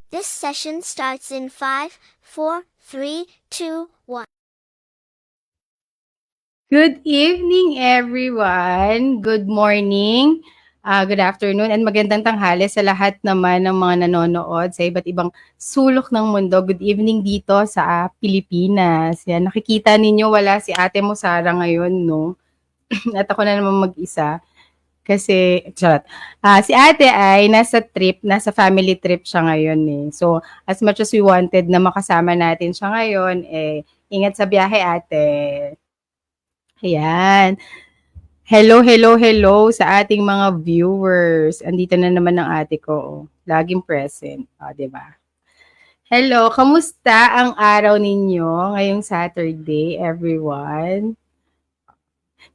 This session starts in 5, 4, 3, 2, 1. Good evening, everyone. Good morning, good afternoon, and magandang tanghali sa lahat naman ng mga nanonood sa iba't ibang sulok ng mundo. Good evening dito sa Pilipinas. Yan, nakikita ninyo wala si Ate mo Sara ngayon, no? At ako na naman mag-isa. Kasi, charot. Si ate ay nasa family trip siya ngayon eh. So, as much as we wanted na makasama natin siya ngayon, ingat sa biyahe ate. Ayan. Hello, hello, hello sa ating mga viewers. Andito na naman ang ate ko. Oh. Laging present. O, diba? Hello, kamusta ang araw ninyo ngayong Saturday, everyone?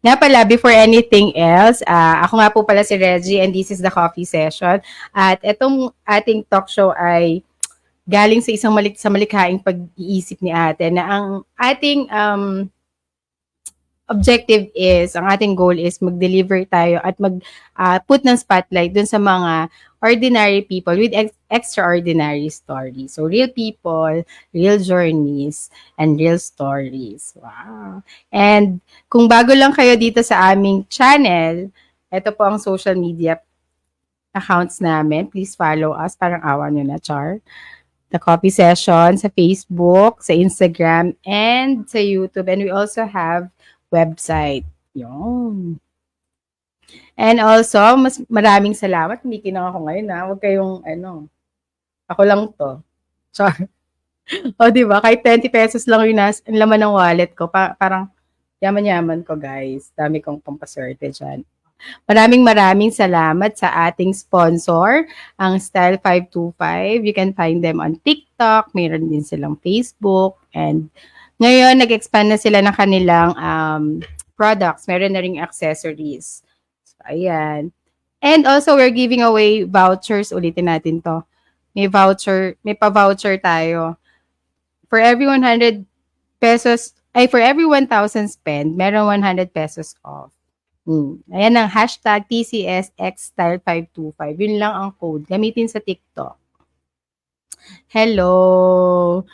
Nga pala, before anything else, ako nga po pala si Reggie and this is the coffee session. At itong ating talk show ay galing sa isang sa malikhaing pag-iisip ni ate na ang ating objective is, ang ating goal is mag-deliver tayo at mag-put ng spotlight dun sa mga ordinary people with extraordinary stories. So, real people, real journeys, and real stories. Wow. And kung bago lang kayo dito sa aming channel, ito po ang social media accounts namin. Please follow us. Parang awa nyo na, Char. The Coffee Session sa Facebook, sa Instagram, and sa YouTube. And we also have website. Yun. And also, mas maraming salamat. Kumikinang ako ngayon ha. Huwag kayong, ako lang to. Char. O, diba? Kahit 20 pesos lang yung laman ng wallet ko. Parang yaman-yaman ko, guys. Dami kong pampaswerte dyan. Maraming salamat sa ating sponsor, ang Style 525. You can find them on TikTok. Mayroon din silang Facebook. And ngayon, nag-expand na sila ng kanilang products. Meron na ring accessories. So, ayan. And also, we're giving away vouchers. Ulitin natin to. May pa-voucher tayo. For every 100 pesos, for every 1,000 spend, meron 100 pesos off. Ayan ang hashtag TCSXStyle525. Yun lang ang code. Gamitin sa TikTok. Hello!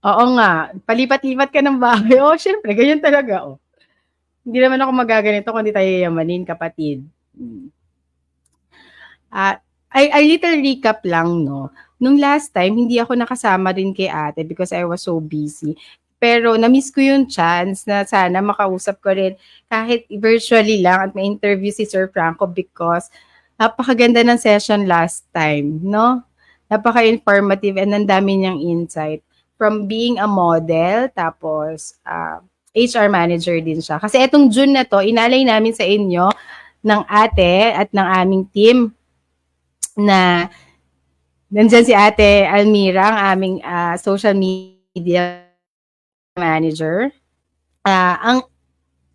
Oo nga, palipat-lipat ka ng bahay. Oh, syempre, ganyan talaga. Oh. Hindi naman ako magaganito kung hindi tayo yamanin, kapatid. A little recap lang, no? Nung last time, hindi ako nakasama rin kay ate because I was so busy. Pero na-miss ko yung chance na sana makausap ko rin kahit virtually lang at may interview si Sir Franco because napakaganda ng session last time, no? Napaka-informative and ang dami niyang insight. From being a model, tapos HR manager din siya. Kasi etong June na to, inalay namin sa inyo ng ate at ng aming team na nandyan si ate Almira, ang aming social media manager. Ang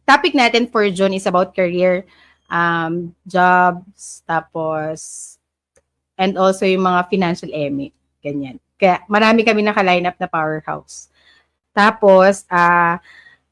topic natin for June is about career, jobs, tapos, and also yung mga financial emi. Ganyan. Kaya marami kami naka-line up na powerhouse. Tapos,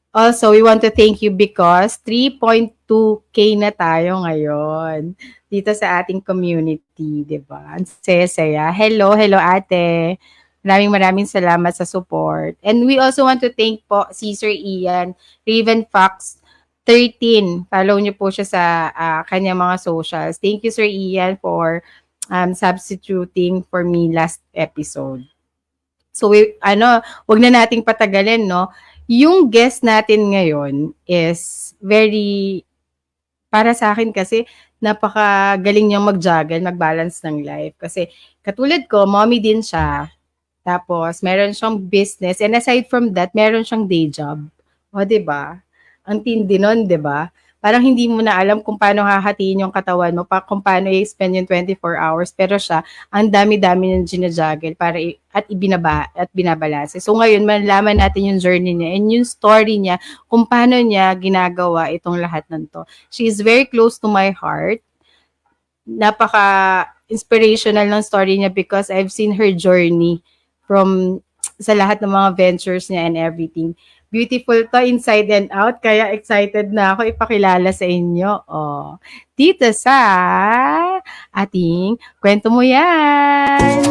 also, we want to thank you because 3.2K na tayo ngayon dito sa ating community, di ba? Ang saya-saya. Hello ate. Maraming salamat sa support. And we also want to thank po si Sir Ian, Raven Fox 13. Follow niyo po siya sa kanyang mga socials. Thank you, Sir Ian, for substituting for me last episode. So, wag na nating patagalin, no? Yung guest natin ngayon is very, para sa akin kasi, napakagaling niyang mag-juggle, mag-balance ng life. Kasi, katulad ko, mommy din siya. Tapos, meron siyang business. And aside from that, meron siyang day job. O, diba? Ang tindi nun, diba? Parang hindi mo na alam kung paano hahatiin yung katawan mo, kung paano i-spend yung 24 hours. Pero siya, ang dami-dami niyang ginajuggle at binabalase. So ngayon, malalaman natin yung journey niya and yung story niya, kung paano niya ginagawa itong lahat ng to. She is very close to my heart. Napaka-inspirational ng story niya because I've seen her journey from sa lahat ng mga ventures niya and everything. Beautiful to inside and out, kaya excited na ako ipakilala sa inyo. Oh, dito sa ating Kwento Mo Yan!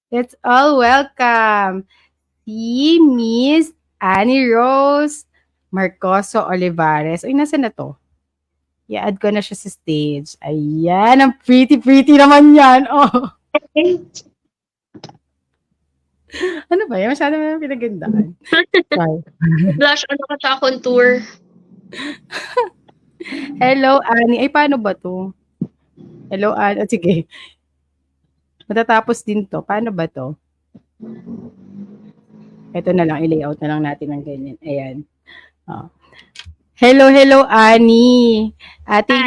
Let's all welcome si Miss Annie Rose Marcoso Olivares. Uy, nasa na to? I-add ko na siya sa stage. Ayan, ang pretty naman yan. Oh. Ano ba yan? Masyado mo pinagandaan. Sorry. Blush on ako sa contour. Hello, Annie. Ay, paano ba to? Hello, Annie. Oh, sige. Matatapos din to. Paano ba to? Ito na lang. I-layout na lang natin ng ganyan. Ayan. Oh. Hello, Annie. Ate,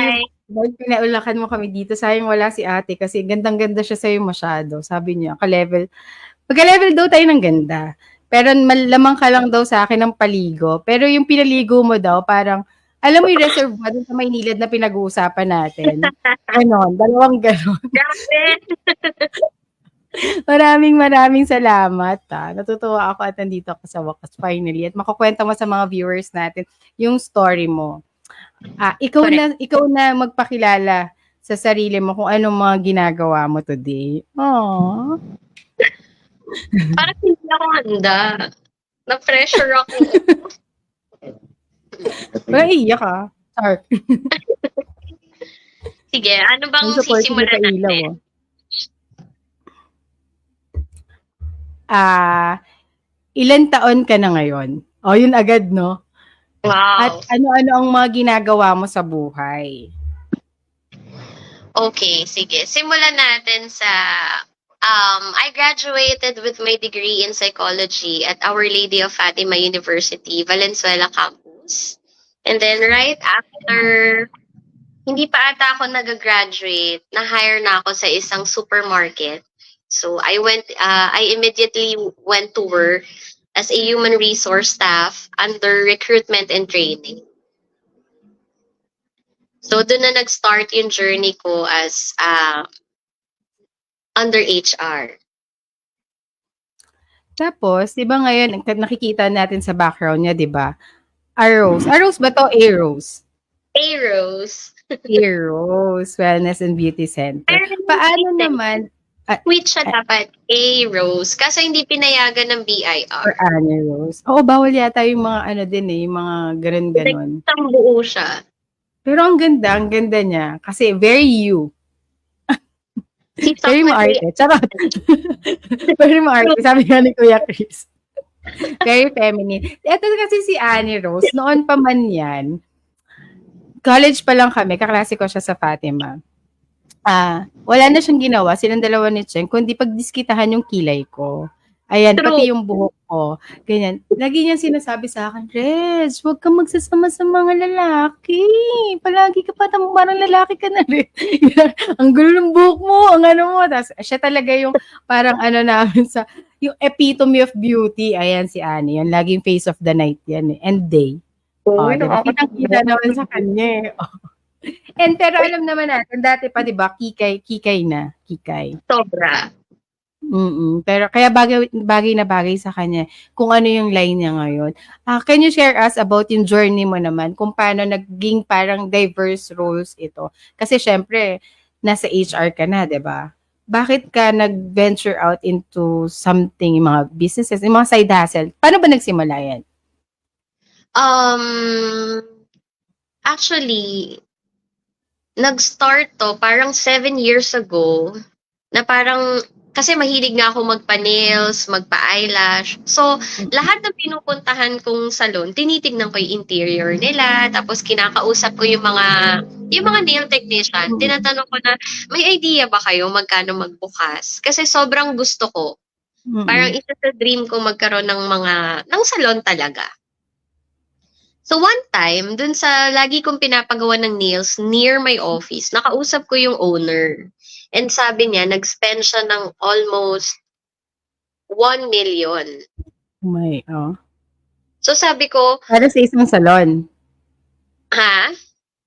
pinaulakan mo kami dito. Sayang wala si ate kasi gandang-ganda siya sa'yo masyado. Sabi niya, pagka-level daw tayo ng ganda. Pero malamang ka lang daw sa akin ng paligo. Pero yung pinaligo mo daw, parang, alam mo yung reservoir dun sa Maynilad na pinag-uusapan natin. Ganon, dalawang ganon. Maraming salamat. Natutuwa ako at nandito ako sa wakas finally. At makukwenta mo sa mga viewers natin yung story mo. Ikaw na magpakilala sa sarili mo kung anong mga ginagawa mo today. Aww. Parang hindi ako handa. Na-pressure ako. Iiyak ka. Sorry. Sige, ano bang sisimulan natin? Ilan taon ka na ngayon? Oh, yun agad, no? Wow. At ano-ano ang mga ginagawa mo sa buhay? Okay, sige. Simulan natin sa I graduated with my degree in psychology at Our Lady of Fatima University, Valenzuela campus. And then right after, hindi pa ata ako nag-graduate, na-hire na ako sa isang supermarket. So I immediately went to work as a human resource staff under recruitment and training. So doon na nag-start yung journey ko as under HR. Tapos, di ba ngayon, nakikita natin sa background niya, di ba? Arrows. Arrows ba to? Arrows. Arrows. Arrows. Wellness and Beauty Center. Paano naman? Wait siya dapat. Arrows. Kasi hindi pinayagan ng BIR. Or Arrows. Oo, bawal yata yung mga yung mga ganon-ganon. Isang buo siya. Pero ang ganda niya. Kasi very you. Very maarte. Charot. Very maarte. Sabi nga ni Kuya Chris. Very feminine. Ito kasi si Annie Rose, noon pa man yan, college pa lang kami, kaklase ko siya sa Fatima. Wala na siyang ginawa, silang dalawa ni Cheng, kundi pagdiskitahan yung kilay ko. Ayan, True. pati yung buhok ko. Ganyan. Lagi niya sinasabi sa akin, Reg, huwag kang magsasama sa mga lalaki. Palagi ka parang lalaki ka na rin. Ang gulo ng buhok mo, ang ano mo. Tapos, siya talaga yung parang ano namin sa, yung epitome of beauty. Ayan si Annie. Yan, laging face of the night yan eh. And day. Uy, Diba? Kitang-kita naman sa kanya eh. And pero alam naman natin, dati pa, di ba, kikay na. Kikay. Sobra. Pero kaya bagay na bagay sa kanya kung ano yung line niya ngayon. Can you share us about yung journey mo naman kung paano naging parang diverse roles ito? Kasi syempre, nasa HR ka na, 'di ba? Bakit ka nag-venture out into something, yung mga businesses, yung mga side hustle? Paano ba nagsimula yan? Actually, nag-start to parang 7 years ago na parang kasi mahilig nga ako magpa-nails, magpa-eyelash. So, lahat ng pinupuntahan kong salon, tinitignan ko yung interior nila, tapos kinakausap ko yung mga nail technician. Tinatanong ko na, may idea ba kayo magkano magbukas? Kasi sobrang gusto ko. Parang isa sa dream ko magkaroon ng salon talaga. So one time, dun sa lagi kong pinapagawa ng nails near my office, nakausap ko yung owner. And sabi niya, nag-spend siya ng almost 1 million. So sabi ko, para sa isang salon. ha?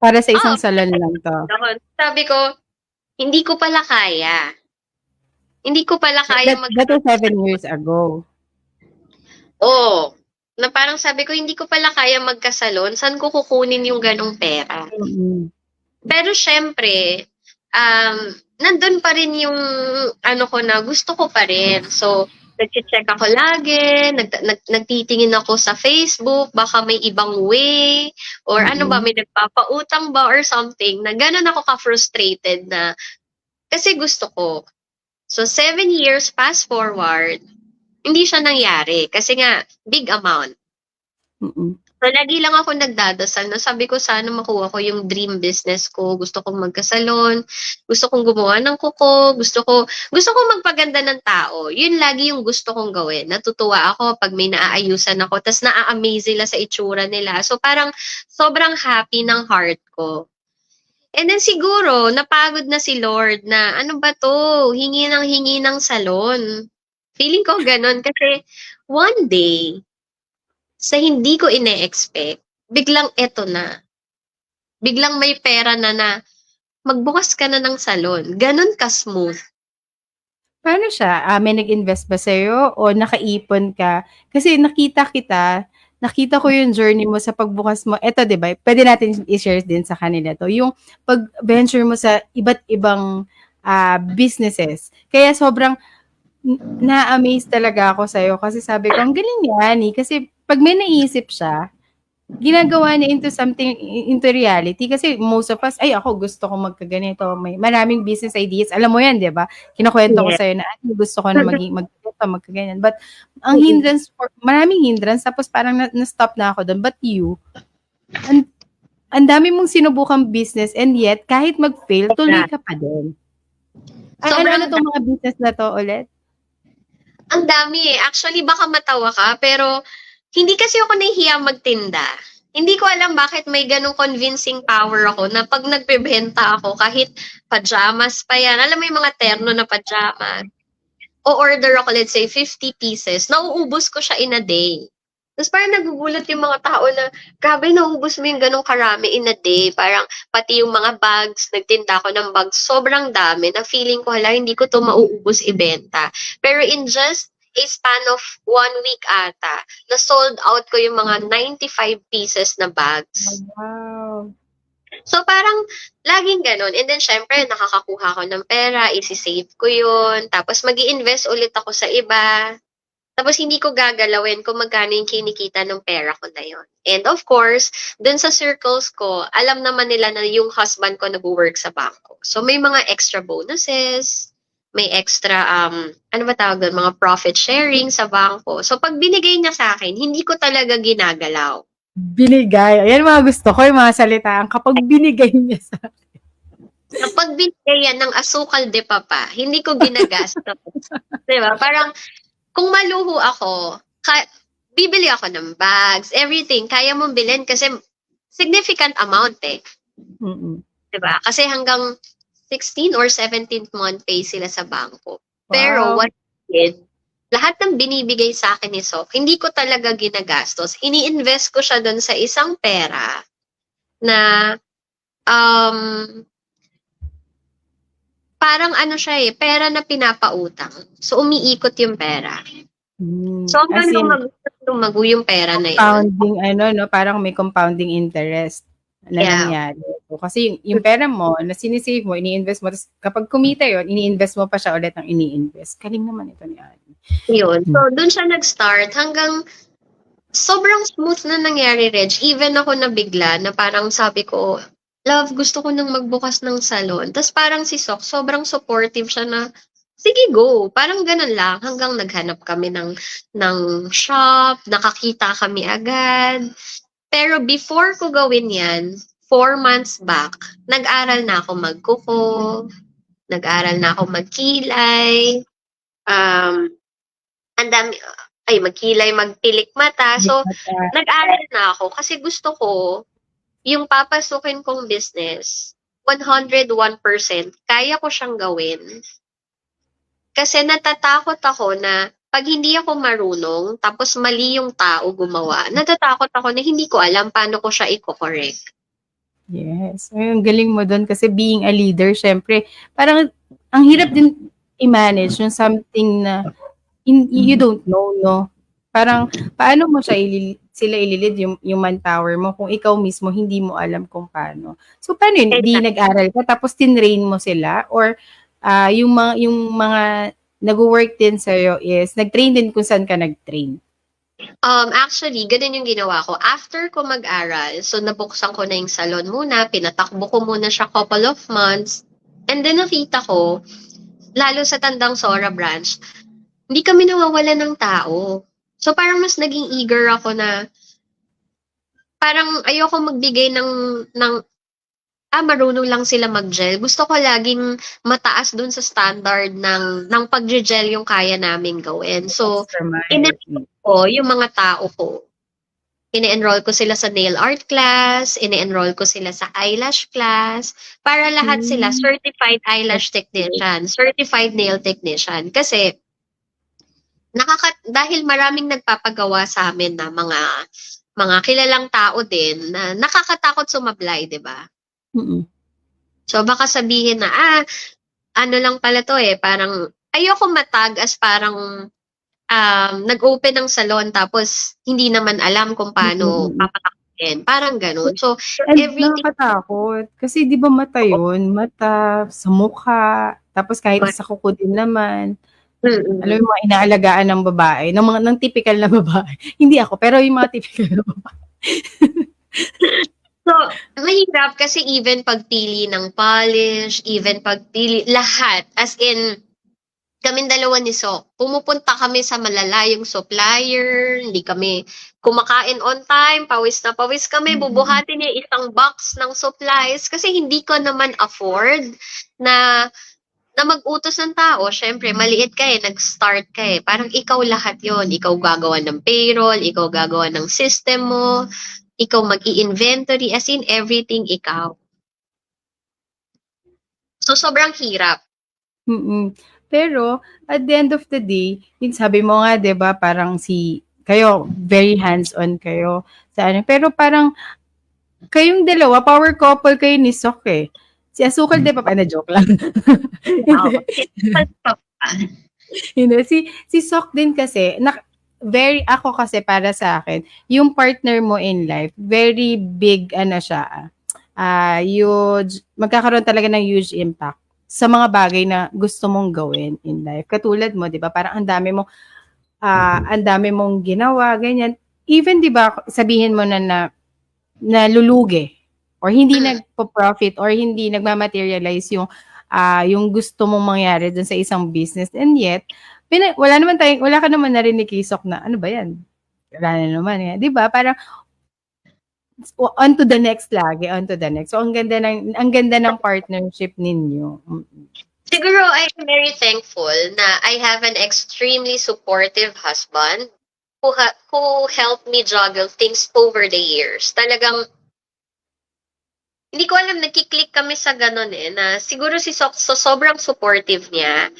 Para sa isang salon lang to. Sabi ko, hindi ko pala kaya. Hindi ko pala kaya That was 7 years ago. Oo. Na parang sabi ko, hindi ko pala kaya magkasalon. Saan ko kukunin yung ganong pera? Pero syempre, nandun pa rin yung ano ko na gusto ko pa rin. So, nag-check ako lagi, nagtitingin ako sa Facebook, baka may ibang way, or ano ba, may nagpapautang ba or something, na gano'n ako ka-frustrated na, kasi gusto ko. So, 7 years fast forward, hindi siya nangyari, kasi nga, big amount. So, lagi lang ako nagdadasal na sabi ko sana makuha ko yung dream business ko. Gusto kong magkasalon, gusto kong gumawa ng kuko, gusto ko magpaganda ng tao. Yun lagi yung gusto kong gawin. Natutuwa ako pag may naaayusan ako, tas naa-amaze sila sa itsura nila. So parang sobrang happy ng heart ko. And then siguro, napagod na si Lord na ano ba to, hingi ng salon. Feeling ko ganun kasi one day, sa hindi ko ine-expect, biglang eto na. Biglang may pera na magbukas ka na ng salon. Ganon ka-smooth. Paano siya? May nag-invest ba sa'yo o nakaipon ka? Kasi nakita ko yung journey mo sa pagbukas mo. Eto, di ba? Pwede natin i-share din sa kanila to. Yung pag-venture mo sa iba't ibang businesses. Kaya sobrang na-amaze talaga ako sa'yo kasi sabi ko, ang galing yan eh. Kasi pag may naisip siya, ginagawa niya into something, into reality. Kasi most of us, ako gusto ko magkaganito. May maraming business ideas. Alam mo yan, di ba? Kinukwento ko sa'yo na gusto ko na magkaganyan. But ang hindrance, maraming hindrance, tapos parang na-stop na ako doon. But you, ang dami mong sinubukang business and yet, kahit mag-fail, tuloy ka pa din. Ano itong mga business na to ulit? Ang dami eh. Actually, baka matawa ka, pero hindi kasi ako nahihiya magtinda. Hindi ko alam bakit may ganong convincing power ako na pag nagbebenta ako, kahit pajamas pa yan, alam mo yung mga terno na pajamas, o-order ako, let's say, 50 pieces, nauubos ko siya in a day. Tapos parang nagugulat yung mga tao na, grabe, nauubos mo yung ganong karami in a day. Parang pati yung mga bags, nagtinda ako ng bags, sobrang dami na feeling ko, hala, hindi ko to mauubos ibenta. Pero in just a span of 1 week ata, na sold out ko yung mga 95 pieces na bags. Wow. So parang laging ganun. And then syempre, nakakakuha ko ng pera, isi-save ko yun. Tapos mag-i-invest ulit ako sa iba. Tapos hindi ko gagalawin kung magkano yung kinikita ng pera ko na yun. And of course, dun sa circles ko, alam naman nila na yung husband ko nag-work sa bangko. So may mga extra bonuses, may extra, ano ba tawag doon, mga profit sharing sa bangko. So pag binigay niya sa akin, hindi ko talaga ginagalaw. Binigay. Ayan mga gusto ko, yung mga salitaan. Kapag binigay niya sa akin. Kapag binigay yan ng asukal de papa, hindi ko ginagastos. Diba? Parang, kung maluho ako, bibili ako ng bags, everything, kaya mong bilhin kasi significant amount eh. Mm-mm. Diba? Kasi hanggang 16 or 17th month pay sila sa bangko. Pero Wow. what I did, lahat ng binibigay sa akin ni Sok, hindi ko talaga ginagastos. Ini-invest ko siya doon sa isang pera na parang ano siya eh, pera na pinapautang. So, umiikot yung pera. So, As hanggang in, lumago yung pera na yun. compounding, no, parang may compounding interest na Yeah. nangyari. So, kasi yung pera mo, na sinisave mo, ini-invest mo, tapos kapag kumita yun, ini-invest mo pa siya ulit ng ini-invest. Galing naman ito ni Annie. Yun. So, dun siya nag-start hanggang sobrang smooth na nangyari, Reg. Even ako nabigla na parang sabi ko, love, gusto ko nang magbukas ng salon. Tapos parang si Sok, sobrang supportive siya na, sige, go. Parang ganun lang. Hanggang naghanap kami ng shop, nakakita kami agad. Pero before ko gawin yan, 4 months back, nag-aral na ako magkuko, nag-aral na ako magkilay, ang dami, magkilay, magpilik mata. So, nag-aral na ako kasi gusto ko yung papasukin kong business, 101%, kaya ko siyang gawin. Kasi natatakot ako na pag hindi ako marunong, tapos mali yung tao gumawa, natatakot ako na hindi ko alam paano ko siya i-correct. Yes. Ay, ang galing mo doon kasi being a leader, syempre, parang ang hirap din i-manage yung something na you don't know, no? Parang, paano mo sila ililid yung manpower mo kung ikaw mismo hindi mo alam kung paano. So, paano yun? Di nag-aral ka tapos tinrain mo sila? Or yung mga nag-work din sa'yo is nag-train din kung saan ka nag-train? Actually, ganun yung ginawa ko. After ko mag-aral, so nabuksan ko na yung salon muna, pinatakbo ko muna siya couple of months, and then nakita ko, lalo sa Tandang Sora branch, hindi kami nawawala ng tao. So parang mas naging eager ako na parang ayoko magbigay ng marunong lang sila mag-gel. Gusto ko laging mataas dun sa standard ng pag-gel yung kaya namin gawin. So, in-enroll ko yung mga tao ko. Ini-enroll ko sila sa nail art class, ini-enroll ko sila sa eyelash class, para lahat sila certified eyelash technician, certified nail technician. Kasi, dahil maraming nagpapagawa sa amin na mga kilalang tao din na nakakatakot sumablay, di ba? Mm-mm. So baka sabihin na, ano lang pala to eh, parang ayoko matag as parang nag-open ng salon tapos hindi naman alam kung paano papatakin. Parang ganun. So, And everything. nakakatakot. Kasi di ba mata yun? Mata, sa mukha, tapos kahit sa kuko din naman. Alam mo yung mga inaalagaan ng babae, ng typical na babae. Hindi ako, pero yung mga typical na babae. So, mahirap kasi even pagpili ng polish, even pagpili, lahat. As in, kaming dalawa ni Sok, pumupunta kami sa malalayong supplier, hindi kami kumakain on time, pawis na pawis kami, bubuhatin niya isang box ng supplies kasi hindi ko naman afford na mag-utos ng tao. Syempre, maliit ka eh, nag-start ka eh. Parang ikaw lahat yon. Ikaw gagawa ng payroll, ikaw gagawa ng system mo, ikaw mag-i-inventory, as in everything ikaw. So, sobrang hirap. Pero, at the end of the day, yung sabi mo nga, di ba, parang kayo, very hands-on kayo sa ano. Pero parang, kayong dalawa, power couple kayo ni Sok eh. Si Asukal, di ba, na-joke lang. Si Sok din kasi, ako kasi para sa akin, yung partner mo in life, very big, siya, magkakaroon talaga ng huge impact sa mga bagay na gusto mong gawin in life. Katulad mo, 'di ba? Parang ang dami mong ginawa, ganyan. Even 'di ba, sabihin mo na lulugi or hindi nagpo-profit or hindi nagma-materialize yung gusto mong mangyari dun sa isang business, and yet wala ka naman narinig kay Sok na ano ba 'yan? Wala na naman, 'di ba? Parang on to the next lagi, on to the next. So ang ganda ng partnership ninyo. Siguro I'm very thankful na I have an extremely supportive husband who helped me juggle things over the years. Talagang hindi ko alam, nagki-click kami sa gano'n na siguro sobrang supportive niya.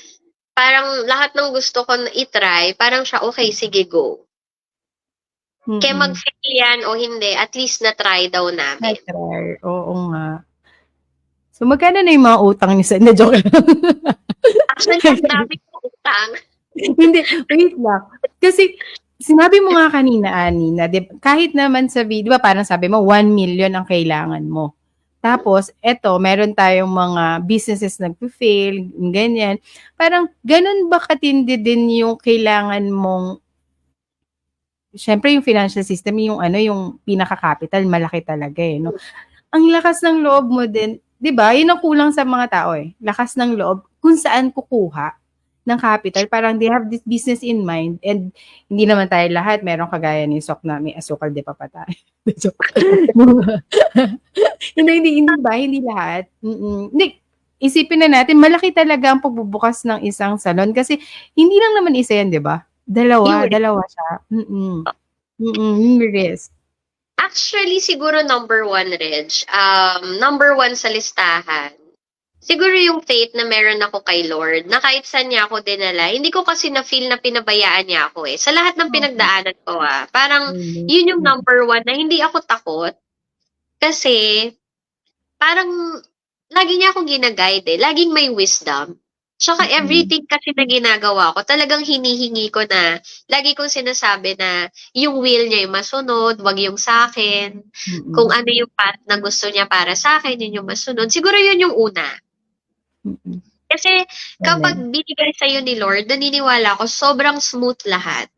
Parang lahat ng gusto ko na i-try, parang siya, okay, sige, go. Kaya Mm. mag-fail yan o hindi, at least na-try daw namin. Na-try. Oo nga. So, magkano na yung mga utang niyo sa... Hindi, joke lang. Actually, ang dami ko utang. Hindi, wait lang. Kasi, sinabi mo nga kanina, Ani, na kahit naman sabi, di ba parang sabi mo, 1 million ang kailangan mo. Tapos, eto, meron tayong mga businesses nagpe-fail, ganyan. Parang, ganun ba katindi din yung kailangan mong, syempre yung financial system, yung ano, yung pinaka-capital, malaki talaga no? Ang lakas ng loob mo din, 'di ba? 'Yun ang kulang sa mga tao Lakas ng loob kung saan kukuha ng capital. Parang they have this business in mind and hindi naman tayo lahat meron kagaya ni Sok na may asukal de pa tayo. Hindi ba? Hindi lahat. Hindi, isipin na natin, malaki talaga ang pagbubukas ng isang salon kasi hindi lang naman isa yan, 'di ba? Yung Dalawa siya. Yung risk. Actually, siguro number one, Reg. Number one sa listahan. Siguro yung faith na meron ako kay Lord, na kahit saan niya ako dinala, hindi ko kasi na-feel na pinabayaan niya ako Sa lahat ng pinagdaanan ko parang yun yung number one na hindi ako takot. Kasi, parang, lagi niya akong ginaguide Laging may wisdom. Tsaka everything kasi na ginagawa ko, talagang hinihingi ko na, lagi kong sinasabi na, yung will niya yung masunod, wag yung sa akin. Kung ano yung path na gusto niya para sa akin, yun yung masunod. Siguro yun yung una. Kasi kapag binigay sa'yo ni Lord, naniniwala ako, sobrang smooth lahat.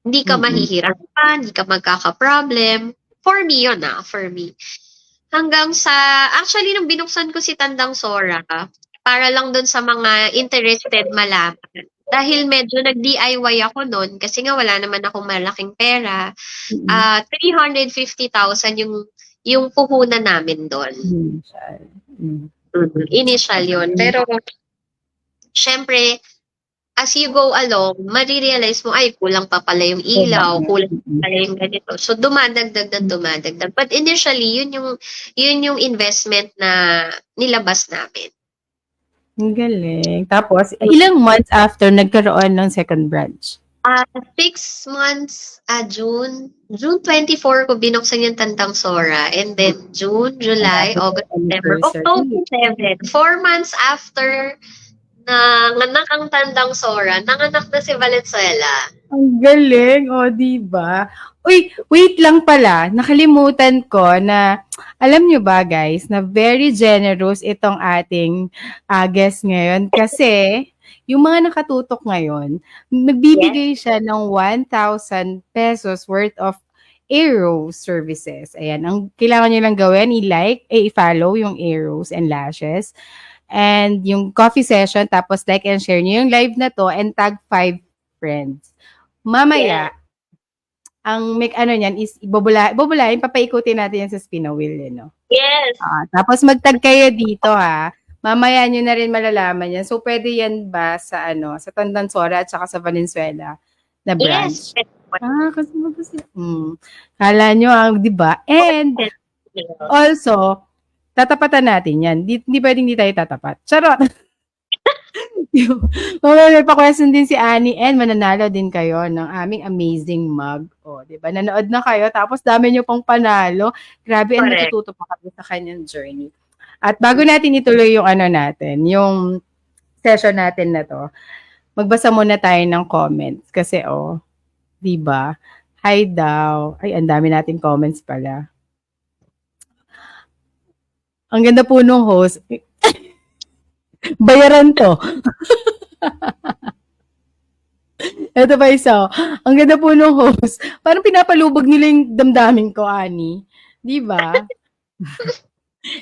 Hindi ka mahihirapan, hindi ka magkaka-problem. For me yun for me. Hanggang sa, actually, nung binuksan ko si Tandang Sora, para lang dun sa mga interested malaman. Dahil medyo nag-DIY ako nun, kasi nga wala naman akong malaking pera. 350,000 yung puhunan namin doon. Initial yun. Pero, syempre, as you go along, marirealize mo, ay, kulang pa pala yung ilaw, kulang pa pala yung ganito. So, dumadagdag. But initially, yun yung investment na nilabas namin. Ang galing. Tapos, ilang months after nagkaroon ng second branch? 6 months, June 24 ko binuksan yung Tandang Sora. And then, June, July, August, September, October 7. 4 months after nanganak ang Tandang Sora, nanganak na si Valenzuela. Ang galing, diba? Uy, wait lang pala, nakalimutan ko na, alam nyo ba guys, na very generous itong ating guest ngayon kasi yung mga nakatutok ngayon, nagbibigay siya ng 1,000 pesos worth of Aero services. Ayan, ang kailangan nyo lang gawin, i-follow yung Aeros and Lashes. And yung coffee session, tapos like and share nyo yung live na to and tag 5 friends. Mamaya, ang make niyan is ibubulahin, papaikutin natin yan sa spin wheel no? Yes. Tapos magtag kayo dito Mamaya nyo na rin malalaman yan. So, pwede yan ba sa sa Tandang Sora at saka sa Valenzuela na branch? Yes. Kasi kala nyo di ba? And, also, tatapatan natin yan. Hindi pwedeng hindi tayo tatapat. Charot! Mamaya may pa-question din si Annie and mananalo din kayo ng aming amazing mug. Diba? Nanood na kayo tapos dami nyo pang panalo. Grabe, and natututo pa kami sa kanyang journey. At bago natin ituloy yung natin, yung session natin na to, magbasa muna tayo ng comments. Kasi diba? Hi daw. Ay, ang dami nating comments pala. Ang ganda po nung host. Bayaran to. Ito pa isa. Ang ganda po nung host. Parang pinapalubog nila yung damdamin ko, Ani. Di ba?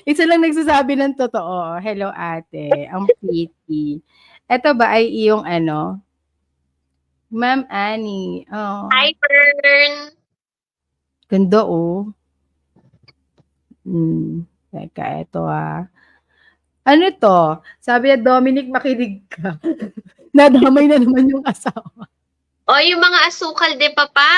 Isa lang nagsasabi ng totoo. Hello, ate. Ang pretty. Ito ba ay iyong Ma'am Annie. Hi, Fern. Ganda, Teka, ito Ano to? Sabi niya, Dominic, makinig ka. Nadamay na naman yung asawa. O, yung mga asukal de papa.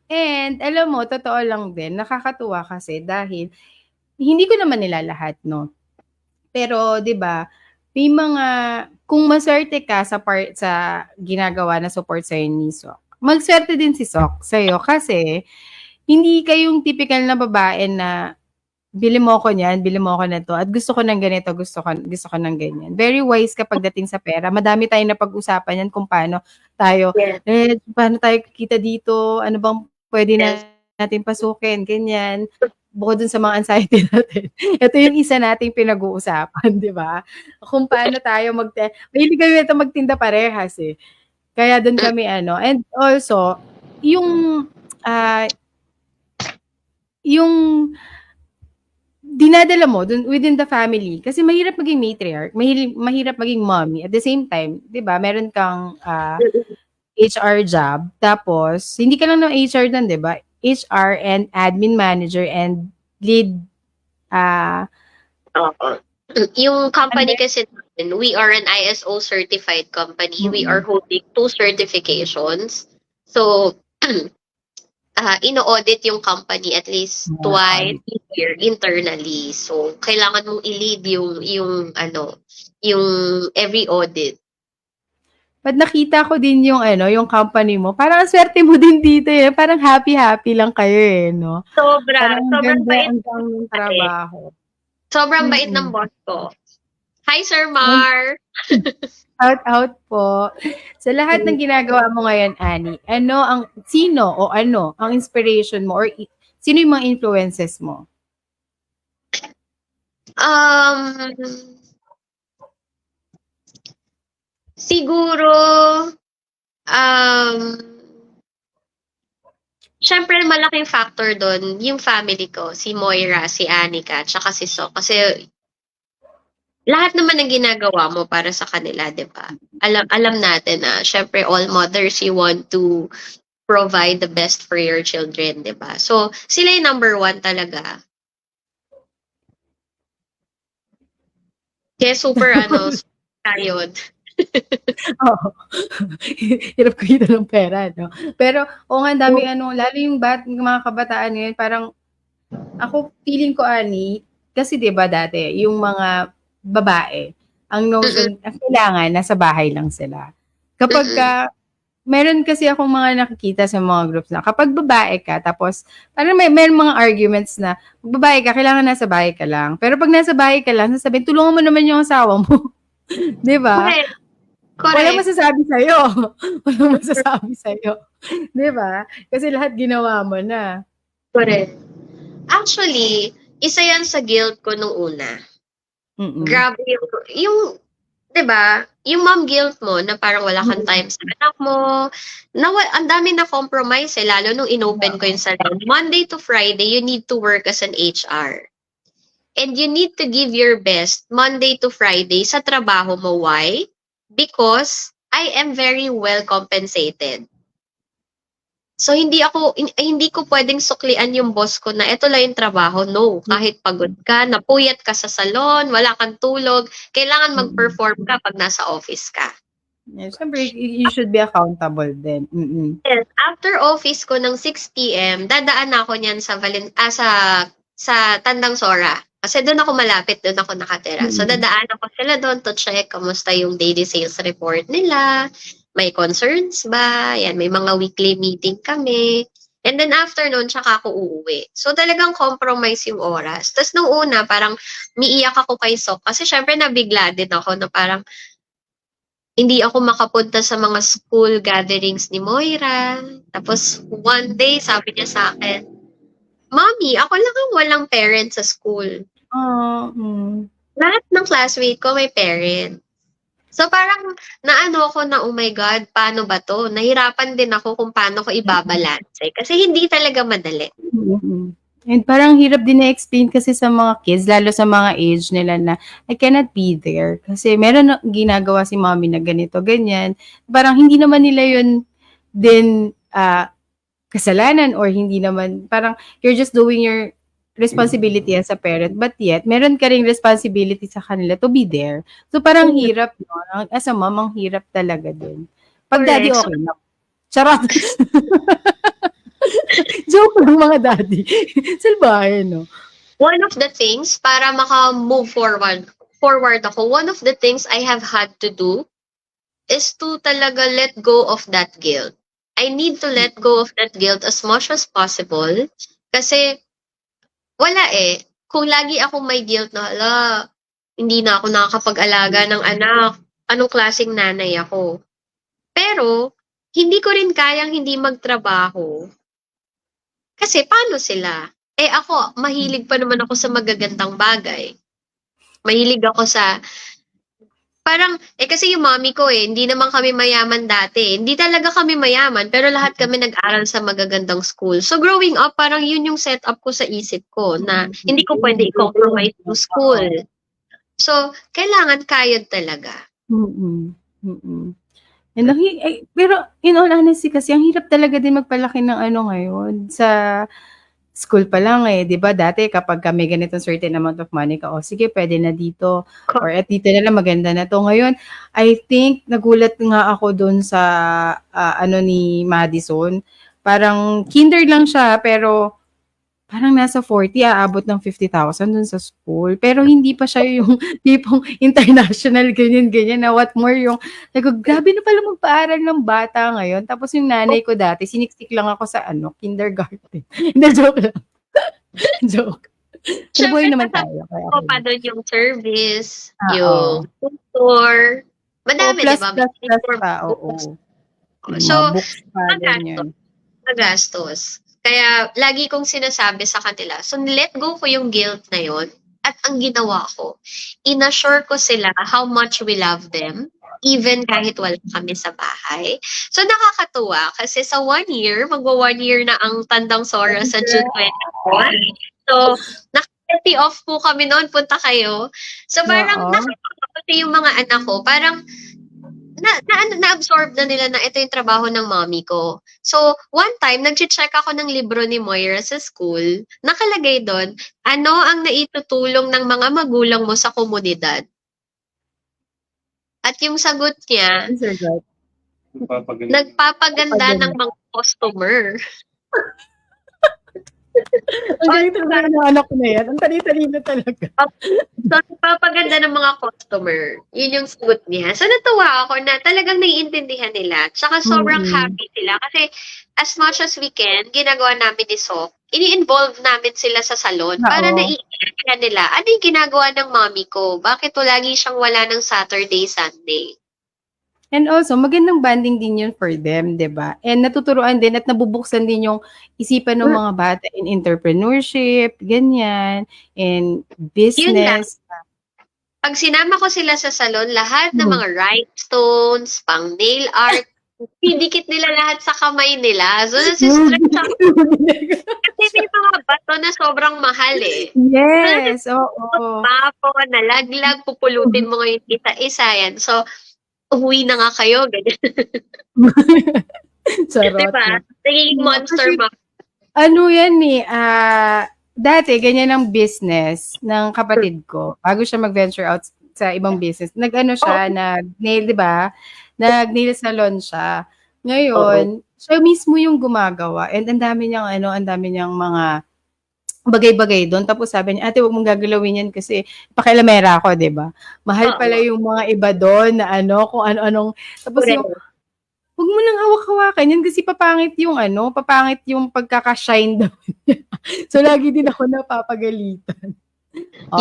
And alam mo, totoo lang din, nakakatuwa kasi dahil hindi ko naman nila lahat, no? Pero 'di ba, may mga kung maswerte ka sa ginagawa na support sa'yo ni Sok, magswerte din si Sok sa'yo kasi hindi kayong tipikal na babae na bili mo ako niyan, bili mo ako nito at gusto ko ng ganito, gusto ko ng ganyan. Very wise ka pagdating sa pera. Madami tayong napag-usapan yan kung Yes. paano tayo kikita dito, ano bang pwede Yes. natin pasukin, ganyan. Bukod dun sa mga anxiety natin. Ito yung isa nating pinag-uusapan, di ba? Kung paano tayo mahilig kami ito magtinda parehas eh. Kaya dun kami and also, yung, yung dinadala mo dun within the family kasi mahirap maging matriarch, mahirap maging mommy. At the same time, 'di ba, meron kang HR job tapos hindi ka lang ng HR dun, 'di ba? HR and admin manager and lead Oo. Yung company kasi namin, we are an ISO certified company. We are holding 2 certifications. So, ino-audit yung company at least twice a year internally. So, kailangan mong i-lead yung every audit. But nakita ko din yung company mo. Parang ang swerte mo din dito eh. Parang happy-happy lang kayo eh, no? Parang Sobrang bait. ang ganda ng trabaho. Sobrang bait ng boss ko. Hi, Sir Mar! Out po. Sa lahat ng ginagawa mo ngayon, Annie, sino o ano ang inspiration mo or sino yung mga influences mo? Siguro, syempre malaking factor doon yung family ko, si Moira, si Anika, tsaka si Sok. Kasi lahat naman ng ginagawa mo para sa kanila, 'di ba? Alam natin na syempre all mothers, you want to provide the best for your children, 'di ba? So, sila yung number 1 talaga. Kaya super kayod. Oo. Hirap kumita ng pera, no? Pero, nga, ang daming lalo yung mga kabataan ngayon, parang, ako, feeling ko, Ani, kasi 'di ba dati, yung mga babae, ang notion, ang kailangan, nasa bahay lang sila. Kapag meron kasi akong mga nakikita sa mga groups na kapag babae ka, tapos parang meron mga arguments na babae ka, kailangan nasa bahay ka lang. Pero pag nasa bahay ka lang, sasabihin, tulungan mo naman yung asawa mo. Di ba? Correct. Walang masasabi sa'yo. Walang masasabi sa'yo. Di ba? Kasi lahat ginawa mo na. Correct. Actually, isa yan sa guilt ko nung una. Grabe yung 'di ba? Yung mom guilt mo na parang wala kang time sa anak mo. Ang dami na compromise lalo nung inopen ko yung salon. Monday to Friday, you need to work as an HR. And you need to give your best Monday to Friday sa trabaho mo. Why? Because I am very well compensated. So hindi ko pwedeng suklian yung boss ko na ito lang yung trabaho. No, kahit pagod ka, napuyat ka sa salon, wala kang tulog, kailangan mag-perform ka pag nasa office ka. Yeah, siyempre, you should be accountable then. Yes, after office ko ng 6 PM, dadaan ako niyan sa sa Tandang Sora. Kasi doon ako malapit, doon ako nakatira. So dadaan ako sila doon to check kamusta yung daily sales report nila. May concerns ba? Yan, may mga weekly meeting kami. And then after nun, tsaka ako uuwi. So talagang compromise yung oras. Tapos nung una, parang miiyak ako kay Sok. Kasi syempre nabigla din ako na parang hindi ako makapunta sa mga school gatherings ni Moira. Tapos one day, sabi niya sa akin, Mommy, ako lang ang walang parent sa school. Lahat ng classmate ko may parent. So parang naano ako na, oh my God, paano ba to? Nahirapan din ako kung paano ko ibabalance. Kasi hindi talaga madali. And parang hirap din na-explain kasi sa mga kids, lalo sa mga age nila na I cannot be there. Kasi meron na ginagawa si mommy na ganito, ganyan. Parang hindi naman nila yun din kasalanan or hindi naman, parang you're just doing your responsibility as a parent, but yet, meron ka ring responsibility sa kanila to be there. So, parang hirap, no? As a mom, ang hirap talaga din. Pag daddy, Correct. So, okay lang. Charot! Joke lang mga daddy. Salbahe, no? one of the things, para maka-move forward ako, one of the things I have had to do is to talaga let go of that guilt. I need to let go of that guilt as much as possible. Kasi, wala eh. Kung lagi akong may guilt na, hala, hindi na ako nakakapag-alaga ng anak, anong klaseng nanay ako? Pero, hindi ko rin kayang hindi magtrabaho. Kasi, paano sila? Eh ako, mahilig pa naman ako sa magagandang bagay. Mahilig ako sa parang, kasi yung mommy ko hindi naman kami mayaman dati. Hindi talaga kami mayaman, pero lahat kami nag-aral sa magagandang school. So growing up, parang yun yung setup ko sa isip ko na hindi ko pwede i-compromise yung school. So, kailangan kayod talaga. Mm-mm. Mm-mm. And pero in all honesty kasi, ang hirap talaga din magpalaki ng ano ngayon sa school pa lang 'di ba? Dati kapag may ganitong certain amount of money ka, sige pwede na dito or at dito na lang maganda na 'to. Ngayon, I think nagulat nga ako doon sa ano ni Madison. Parang kinder lang siya pero parang nasa 40 aabot ng 50,000 dun sa school. Pero hindi pa siya yung tipong international ganyan na what more yung grabe na pala magpaaral ng bata ngayon. Tapos yung nanay ko dati, siniksik lang ako sa kindergarten. Hindi, joke lang. Joke. Buhay naman tayo. Kaya Ko pa doon yung service, Oo. yung tutor. Madami, plus, di ba? plus pa, oo. So, Mga books pa, ganyan. magastos. Kaya, lagi kong sinasabi sa kanila, so let go ko yung guilt na yon. At ang ginawa ko, inassure ko sila how much we love them, even kahit wala kami sa bahay. So, nakakatuwa kasi sa 1 year, magwa 1 year na ang Tandang Sora sa June 24. So, naka-30 off po kami noon, punta kayo. So, parang nakakapati yung mga anak ko, parang na-absorb na nila na ito yung trabaho ng mommy ko. So, one time, nag-check ako ng libro ni Moira sa school. Nakalagay doon, ano ang naitutulong ng mga magulang mo sa komunidad? At yung sagot niya, nagpapaganda ng mga customer. Ang galing talaga ng anak ko na yan. Ang tali-talino talaga. So, nagpapaganda ng mga customer. Yun yung sagot niya. So, natuwa ako na talagang naiintindihan nila. Tsaka sobrang happy sila. Kasi, as much as we can, ginagawa namin ni Sok, ini-involve namin sila sa salon para naiintindihan nila, ano yung ginagawa ng mommy ko? Bakit lagi siyang wala ng Saturday, Sunday? And also, magandang banding din yun for them, di ba? And natuturuan din at nabubuksan din yung isipan ng mga bata in entrepreneurship, ganyan, in business. Pag sinama ko sila sa salon, lahat ng mga rhinestones, pang nail art, didikit nila lahat sa kamay nila. So, nasistress ako. Kasi may mga bato na sobrang mahal eh. Yes, oo. Mapo, nalaglag, pupulutin mo ngayon isa-isa yan. So, uwi na nga kayo, ganyan. Charot. Diba? Nagiging monster mo. Ano yan dati, ganyan ang business ng kapatid ko. Bago siya mag-venture out sa ibang business. Nag-ano siya, nag-nail, di ba? Nag-nail salon siya. Ngayon, siya mismo yung gumagawa. And ang dami niyang mga bagay-bagay doon. Tapos sabi niya, ate, huwag mong gagalawin yan kasi pakialamera ako, di ba? Mahal pala yung mga iba doon na kung ano-anong. Tapos yung, huwag mo nang hawak-hawakan yan kasi papangit yung pagkaka-shine daw niya. So, lagi din ako napapagalitan.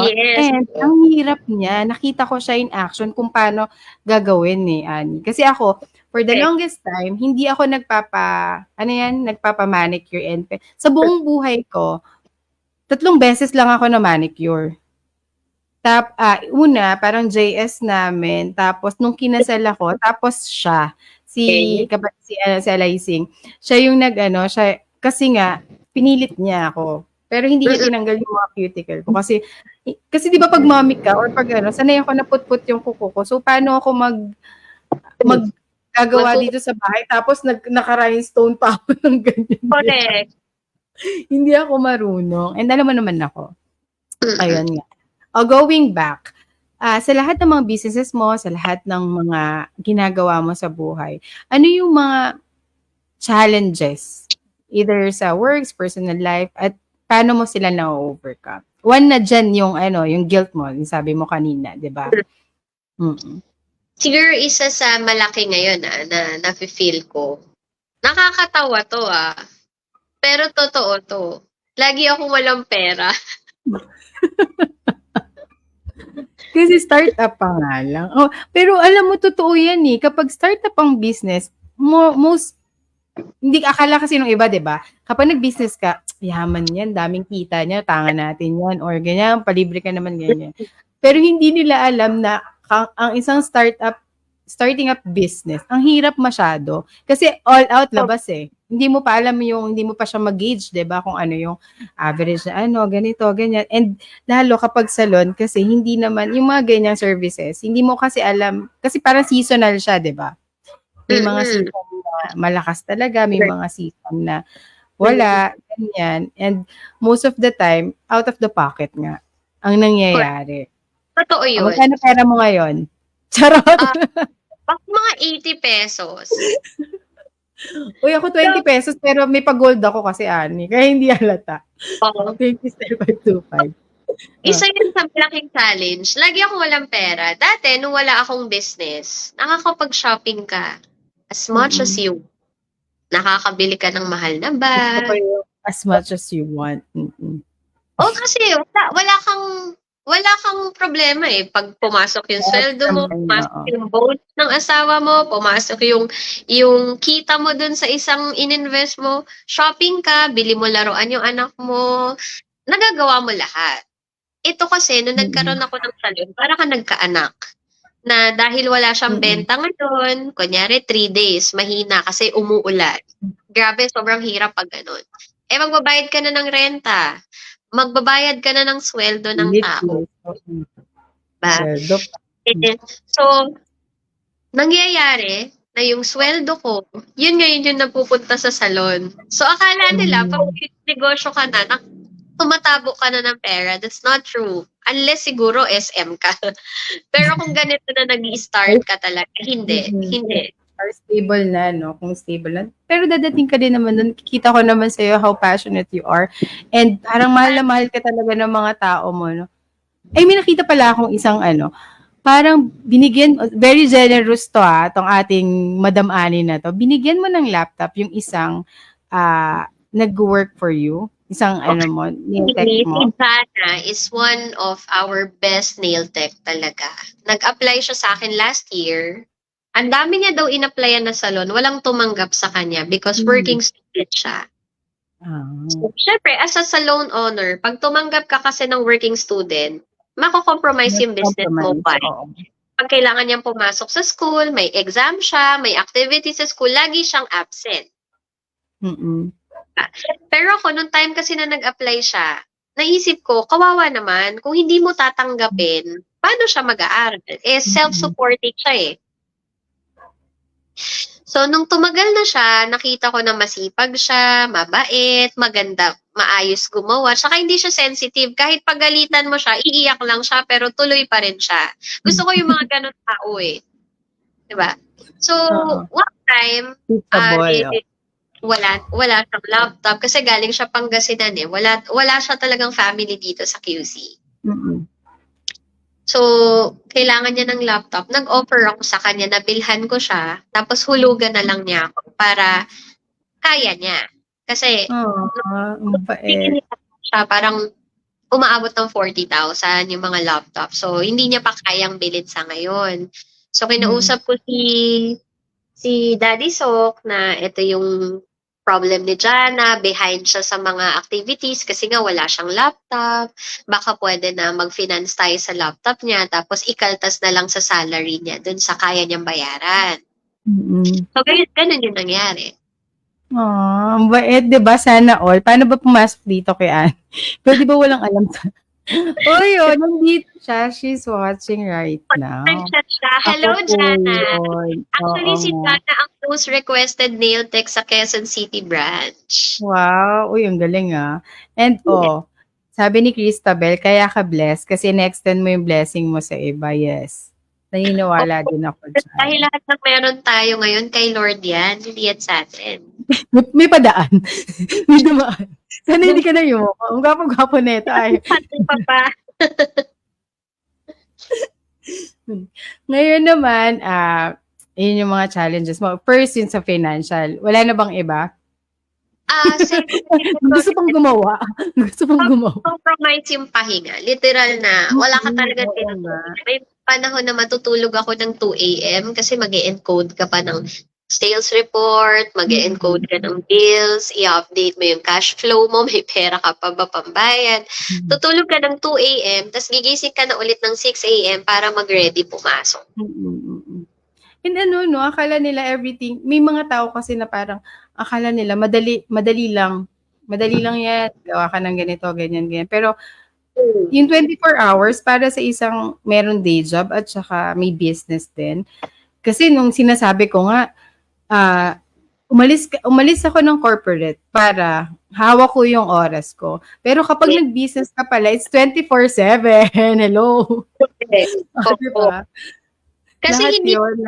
Yes. And ang hirap niya, nakita ko siya in action kung paano gagawin Ani. Kasi ako, for the longest time, hindi ako nagpapa-manicure and sa buong buhay ko, 3 beses lang ako na manicure. Una, parang JS namin, tapos nung kinasal ako, tapos siya, si Alaysing, siya yung kasi nga, pinilit niya ako. Pero hindi niya tinanggal yung mga cuticle ko. Kasi di ba pag mommy ka, or pag sanay ako na put-put yung kuko ko. So, paano ako gagawa dito sa bahay, tapos naka-rhinestone pa ako ng ganyan. Correct. Hindi ako marunong. And alam mo naman ako. Mm-mm. Ayun nga. Going back, sa lahat ng mga businesses mo, sa lahat ng mga ginagawa mo sa buhay, ano yung mga challenges? Either sa works, personal life, at paano mo sila na-overcome? One na dyan yung, yung guilt mo, yung sabi mo kanina, di ba? Mm-mm. Siguro isa sa malaki ngayon na nafe-feel ko. Nakakatawa to pero totoo to. Lagi akong walang pera. Kasi startup pa nga lang. Oh, pero alam mo, totoo yan eh. Kapag startup ang business, hindi akala kasi nung iba, di ba? Kapag nag-business ka, yaman yan, daming kita niya, tanga natin yan, or ganyan, palibre ka naman ganyan. Pero hindi nila alam na ang isang starting up business, ang hirap masyado. Kasi all out labas eh. Hindi mo pa alam hindi mo pa siya mag-gauge, 'di ba, kung ano yung average na ganito, ganyan. And lalo kapag salon, kasi hindi naman, yung mga ganyang services, hindi mo kasi alam, kasi parang seasonal siya, 'di ba? May mga season na malakas talaga, may mga season na wala, ganyan. And most of the time, out of the pocket nga, ang nangyayari. Totoo yun. Magkano pera mo ngayon? Charot! Bak mga 80 pesos. Uy, ako 20 pesos, pero may pag-gold ako kasi ani. Kaya hindi halata. 27.25. Isa yun sa malaking challenge. Lagi akong walang pera. Dati, nung wala akong business, nakakapag-shopping ka as much as you. Nakakabili ka ng mahal na bag. As much as you want. Oh, kasi wala kang problema eh. Pag pumasok yung sweldo mo, pumasok yung bonus ng asawa mo, pumasok yung kita mo dun sa isang ininvest mo, shopping ka, bili mo laruan yung anak mo, nagagawa mo lahat. Ito kasi, nung nagkaroon ako ng salon, para ka nagkaanak. Na dahil wala siyang benta ngayon, kunyari 3 days, mahina kasi umuulan. Grabe, sobrang hirap pag ganun. Magbabayad ka na ng renta. Magbabayad ka na ng sweldo ng tao. Ba? So, nangyayari na yung sweldo ko, yun ngayon yung napupunta sa salon. So, akala nila, pag negosyo ka na, tumatabo ka na ng pera. That's not true. Unless siguro SM ka. Pero kung ganito na nag-i-start ka talaga, hindi. Hindi. Or stable na, no? Kung stable na. Pero dadating ka din naman doon. Kikita ko naman sa'yo how passionate you are. And parang mahal na mahal ka talaga ng mga tao mo, no? Ay, may nakita pala akong isang parang binigyan, very generous to itong ating Madam Annie na to. Binigyan mo ng laptop yung isang nag-work for you. Isang nail tech mo. Si Jana is one of our best nail tech talaga. Nag-apply siya sa akin last year. Ang dami niya daw in-applyan na salon, walang tumanggap sa kanya because working student siya. So, syempre, as a salon owner, pag tumanggap ka kasi ng working student, mako-compromise yung business mo pa. Pag kailangan niyang pumasok sa school, may exam siya, may activity sa school, lagi siyang absent. Pero ako, nung time kasi na nag-apply siya, naisip ko, kawawa naman, kung hindi mo tatanggapin, paano siya mag-aaral? Self-supporting siya eh. So, nung tumagal na siya, nakita ko na masipag siya, mabait, maganda, maayos gumawa. Saka hindi siya sensitive. Kahit pagalitan mo siya, iiyak lang siya, pero tuloy pa rin siya. Gusto ko yung mga ganun tao eh. Diba? So, one time, wala siyang laptop kasi galing siya Pangasinan eh. Wala siya talagang family dito sa QC. So, kailangan niya ng laptop. Nag-offer ako sa kanya, nabilhan ko siya, tapos hulugan na lang niya ako para kaya niya. Kasi, siya parang umaabot ng 40,000 yung mga laptop. So, hindi niya pa kayang bilhin sa ngayon. So, kinausap ko si Daddy Sok na ito yung problem ni Jana, behind siya sa mga activities kasi nga wala siyang laptop. Baka pwede na mag-finance tayo sa laptop niya tapos ikaltas na lang sa salary niya dun sa kaya niyang bayaran. So, ganun yung nangyari. Bait, diba? Sana all. Paano ba pumasok dito kay Anne? Pero di ba walang alam sa Uy, oh, nandito siya. She's watching right now. Nag-chat siya. Ako Hello, po Jana. yun. Oo Actually, si nga. Jana ang most requested nail tech sa Quezon City branch. Wow. Uy, ang galing ah. And sabi ni Christabel, kaya ka blessed kasi in-extend mo yung blessing mo sa iba. Yes. Naniniwala Opo. din ako Dahil dyan. lahat ng meron tayo ngayon kay Lord yan, hindi yan sa atin. May padaan. May dumaan. Sana hindi ka na yung ang gwapo-gwapo nito. Ay. Pati pa ba? Ngayon naman, yun yung mga challenges mo. First, yun sa financial. Wala na bang iba? Gusto pang gumawa. Gusto pang gumawa. Compromise yung pahinga. Literal na, wala ka talaga Oo nga. tinutulog. May panahon na matutulog ako ng 2 a.m. kasi mag-encode ka pa ng sales report, mag-encode ka ng bills, i-update mo yung cash flow mo, may pera ka pa ba pambayad. Tutulog ka ng 2 a.m. tapos gigising ka na ulit ng 6 a.m. para mag-ready pumasok. And ano, no, akala nila everything, may mga tao kasi na parang, akala nila, madali lang yan, gawa ka ng ganito, ganyan. Pero, yung 24 hours, para sa isang meron day job at saka may business din. Kasi nung sinasabi ko nga, umalis ako ng corporate para hawak ko yung oras ko. Pero kapag nag-business ka pala, it's 24/7. Hello. Diba? Kasi Lahat hindi yun.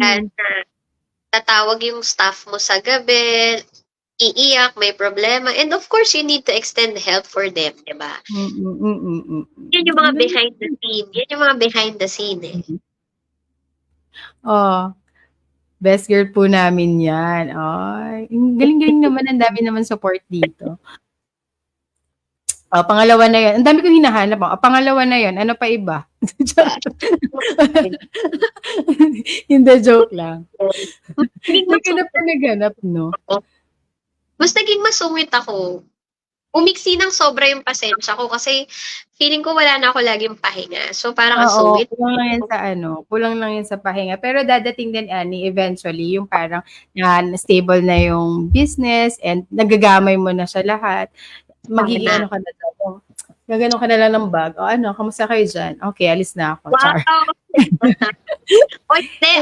na tatawag yung staff mo sa gabi, iiyak, may problema. And of course, you need to extend help for them, di ba? Yan yung mga behind the scene. Yan yung mga behind the scene eh. Oh, best girl po namin yan. Ay, galing-galing naman. Ang dami naman support dito. Pangalawa na yun. Ang dami kong hinahanap. Pangalawa na yun. Ano pa iba? Hindi, joke lang. Hindi ka na pa naghanap, no? Mas naging masungit ako. Umiksi ng sobra yung pasensya ko kasi feeling ko wala na ako laging pahinga. So parang ang sungit. Kulang lang yan sa pahinga. Pero dadating din, Annie, eventually, yung parang stable na yung business and nagagamay mo na siya lahat. Magiging ano ka na daw. Gaganon ka na lang ng bag. O ano, kamusta kayo dyan? Okay, alis na ako. Wow! Char. O hindi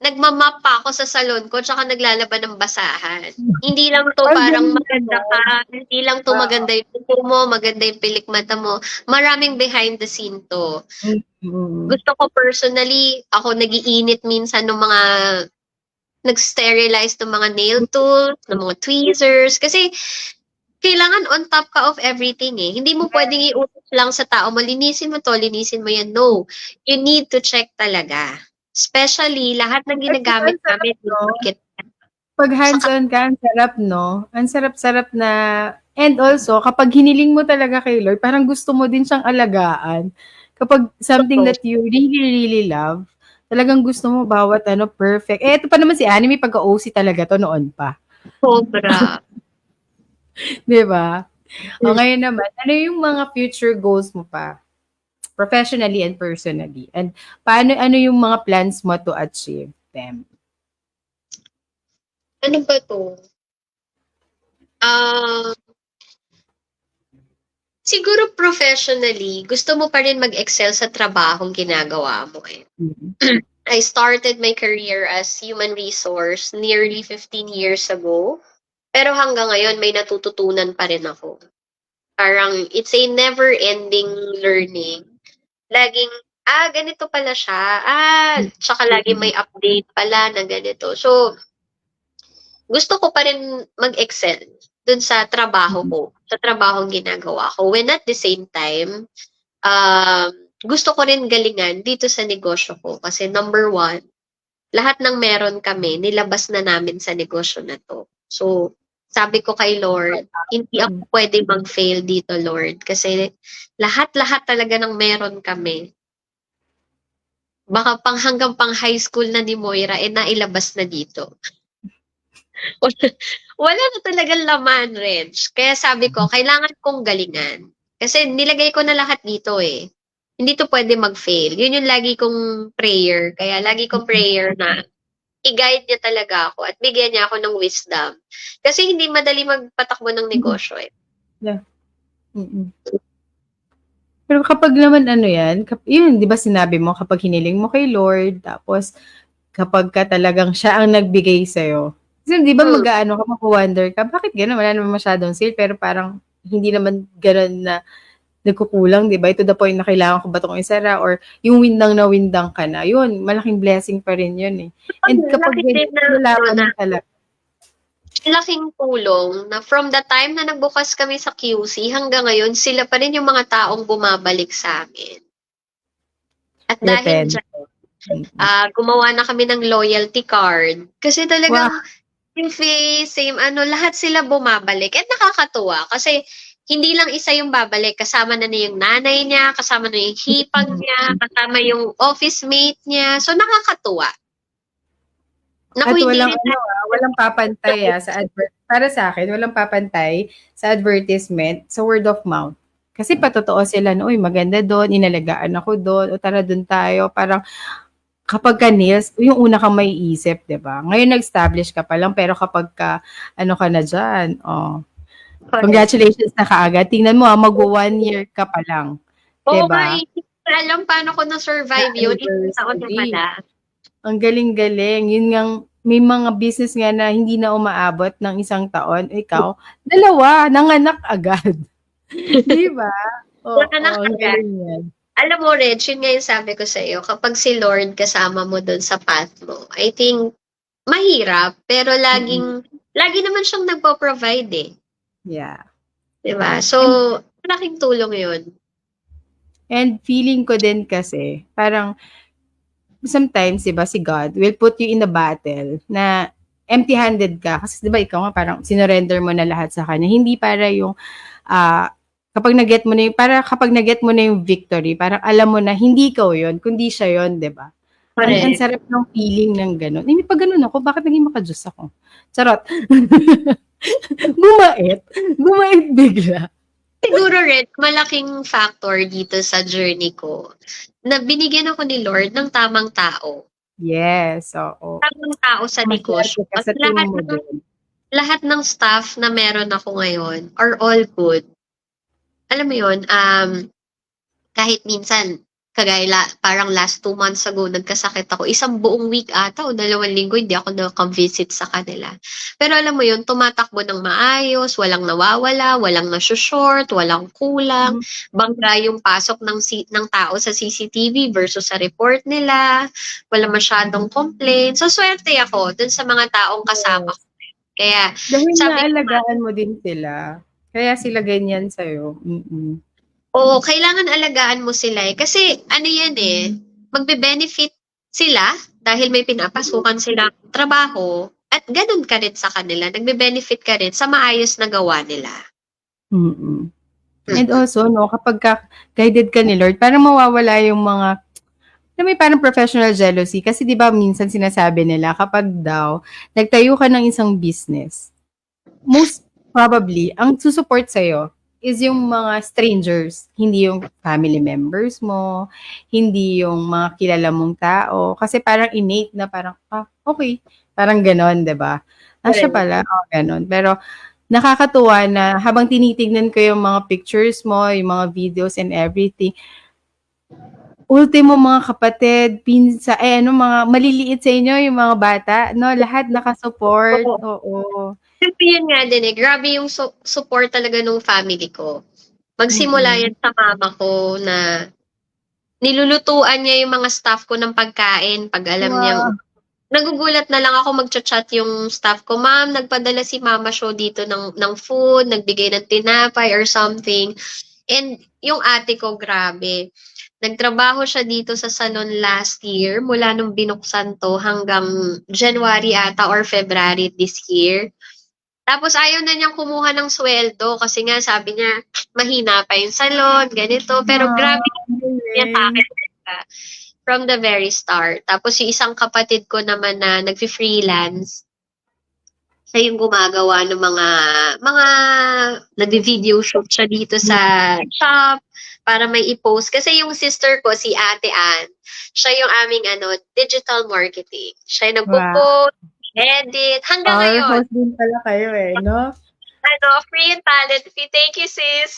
nagmamap pa ako sa salon ko tsaka naglalaban ng basahan. Hindi lang to parang maganda ka, hindi lang to maganda yung tuko mo, maganda yung pilik mata mo. Maraming behind the scene to. Gusto ko personally, ako nagiinit minsan ng mga nag-sterilize ng mga nail tools, ng mga tweezers. Kasi kailangan on top ka of everything eh. Hindi mo pwedeng iutos lang sa tao, linisin mo to, linisin mo yan. No. You need to check talaga. Especially, lahat ng ginagamit namin. Pag hands-on ka, ang sarap, no? Ang sarap-sarap na, and also, kapag hiniling mo talaga kay Lord, parang gusto mo din siyang alagaan. Kapag something that you really, really love, talagang gusto mo bawat perfect. Ito pa naman si Annie, may pagka-OC talaga to noon pa. Sobra. Diba? O ngayon naman, ano yung mga future goals mo pa? Professionally and personally. And ano yung mga plans mo to achieve them? Ano ba to? Siguro professionally, gusto mo pa rin mag-excel sa trabahong ginagawa mo eh. I started my career as human resource nearly 15 years ago. Pero hanggang ngayon, may natututunan pa rin ako. Parang, it's a never-ending learning. Laging, ganito pala siya. Tsaka laging may update pala na ganito. So, gusto ko pa rin mag-excel dun sa trabaho ko, sa trabahong ginagawa ko. When at the same time, gusto ko rin galingan dito sa negosyo ko. Kasi number one, lahat ng meron kami, nilabas na namin sa negosyo na to. So, sabi ko kay Lord, hindi ako pwede mag-fail dito, Lord. Kasi lahat-lahat talaga ng meron kami. Baka hanggang pang high school na ni Moira, nailabas na dito. Wala na talagang laman, Reg. Kaya sabi ko, kailangan kong galingan. Kasi nilagay ko na lahat dito eh. Hindi to pwede mag-fail. Yun yung lagi kong prayer. Kaya lagi kong prayer na i-guide niya talaga ako at bigyan niya ako ng wisdom. Kasi hindi madali magpatakbo ng negosyo eh. Yeah. Pero kapag naman ano yan, yun, di ba sinabi mo, kapag hiniling mo kay Lord, tapos kapag ka talagang siya ang nagbigay sa'yo. Kasi di ba Hmm. mag-ano ka, wonder ka, bakit gano'n? Wala naman masyadong sale, pero parang hindi naman gano'n na nagkukulang, di ba? To the point na kailangan ko ba itong isara or yung windang na windang ka na, yun, malaking blessing pa rin yun eh. And kapag Laki din ganyan, na, nalalaman mo talaga. laking tulong na from the time na nagbukas kami sa QC hanggang ngayon, sila pa rin yung mga taong bumabalik sa amin. At dahil Depende. dyan, gumawa na kami ng loyalty card. Kasi talagang Wow. yung face, same ano, lahat sila bumabalik. At nakakatuwa kasi hindi lang isa yung babalik. Kasama na yung nanay niya, kasama na yung hipag niya, kasama yung office mate niya. So, nakakatuwa. At Naku, hindi walang rin walang papantay sa para sa akin, walang papantay sa advertisement sa word of mouth. Kasi patotoo sila na, uy, maganda doon, inalagaan ako doon, o tara doon tayo. Parang kapag ka nails, yung una kang may isip, di ba? Ngayon nag-establish ka pa lang, pero kapag ka, ano ka na dyan, congratulations na kaagad. Tingnan mo, mag-1 year ka pa lang. Oo nga, Diba? hindi ko alam paano ko na-survive yun. Isang taon na Anniversary. pala. Ang galing-galing. Yun nga, may mga business nga na hindi na umaabot ng 1 taon. Ikaw, 2, nanganak agad. Di ba? Oo, Nanganak ang agad. galing yan. Alam mo, Reg, yun nga yung sabi ko sa iyo, kapag si Lord kasama mo dun sa path mo, I think, mahirap, pero lagi naman siyang nagpo-provide eh. Yeah. Diba? So, malaking tulong yun. And feeling ko din kasi, parang, sometimes, di ba, si God will put you in a battle na empty-handed ka. Kasi di ba, ikaw nga parang sinurrender mo na lahat sa Kanya. Hindi para yung, kapag na-get mo na yung, para kapag na-get mo na yung victory, parang alam mo na hindi ikaw yun, kundi siya yun, di ba? Ang sarap ng feeling ng gano'n. Hindi pa gano'n ako, bakit naging maka-Diyos ako? Charot. Bumait bigla. Siguro, Red, malaking factor dito sa journey ko na binigyan ako ni Lord ng tamang tao. Yes, oo. Tamang tao sa negosyo. Kasi At lahat ng staff na meron ako ngayon are all good. Alam mo yun, kahit minsan, parang last 2 months ago, nagkasakit ako. Isang buong week ata o 2 linggo, hindi ako naka-visit sa kanila. Pero alam mo yun, tumatakbo ng maayos, walang nawawala, walang nasushort, walang kulang. Bangga yung pasok ng tao sa CCTV versus sa report nila. Wala masyadong complaint. So, swerte ako dun sa mga taong kasama ko. Kaya, dahil sabi ko, naalagaan mo din sila. Kaya sila ganyan sa'yo. oo, kailangan alagaan mo sila eh. Kasi ano yan eh, magbe-benefit sila dahil may pinapasukan silang trabaho at ganun ka rin sa kanila. Nagbe-benefit ka rin sa maayos na gawa nila. And also, no, kapag guided ka ni Lord, parang mawawala yung mga, may parang professional jealousy. Kasi di ba minsan sinasabi nila, kapag daw, nagtayo ka ng isang business, most probably, ang susupport sa'yo is yung mga strangers, hindi yung family members mo, hindi yung mga kilala mong tao. Kasi parang innate na parang, okay. Parang ganon, di ba? Siya pala, ganon. Pero, nakakatuwa na habang tinitignan ko yung mga pictures mo, yung mga videos and everything, ultimo mga kapatid, pinsa, mga maliliit sa inyo, yung mga bata, no? Lahat nakasupport. Oo. Kasi yun nga din eh, grabe yung support talaga ng family ko. Magsimula yan sa mama ko na nilulutuan niya yung mga staff ko ng pagkain pag alam niyang nagugulat na lang ako magchat-chat yung staff ko, ma'am, nagpadala si Mama Show dito ng food, nagbigay ng tinapay or something. And yung ate ko, grabe. Nagtrabaho siya dito sa salon last year, mula nung binuksan to hanggang January ata or February this year. Tapos ayaw na niyang kumuha ng sweldo kasi nga sabi niya, mahina pa yung salon, ganito. Pero grabe niya sa akin from the very start. Tapos yung isang kapatid ko naman na nag-freelance, siya yung gumagawa ng mga nag-video shoot siya dito sa shop para may i-post. Kasi yung sister ko, si Ate Ann, siya yung aming digital marketing. Siya yung nagpo-post, edit, hanggang ngayon. Powerhouse din pala kayo no? Free and talent fee. Thank you, sis.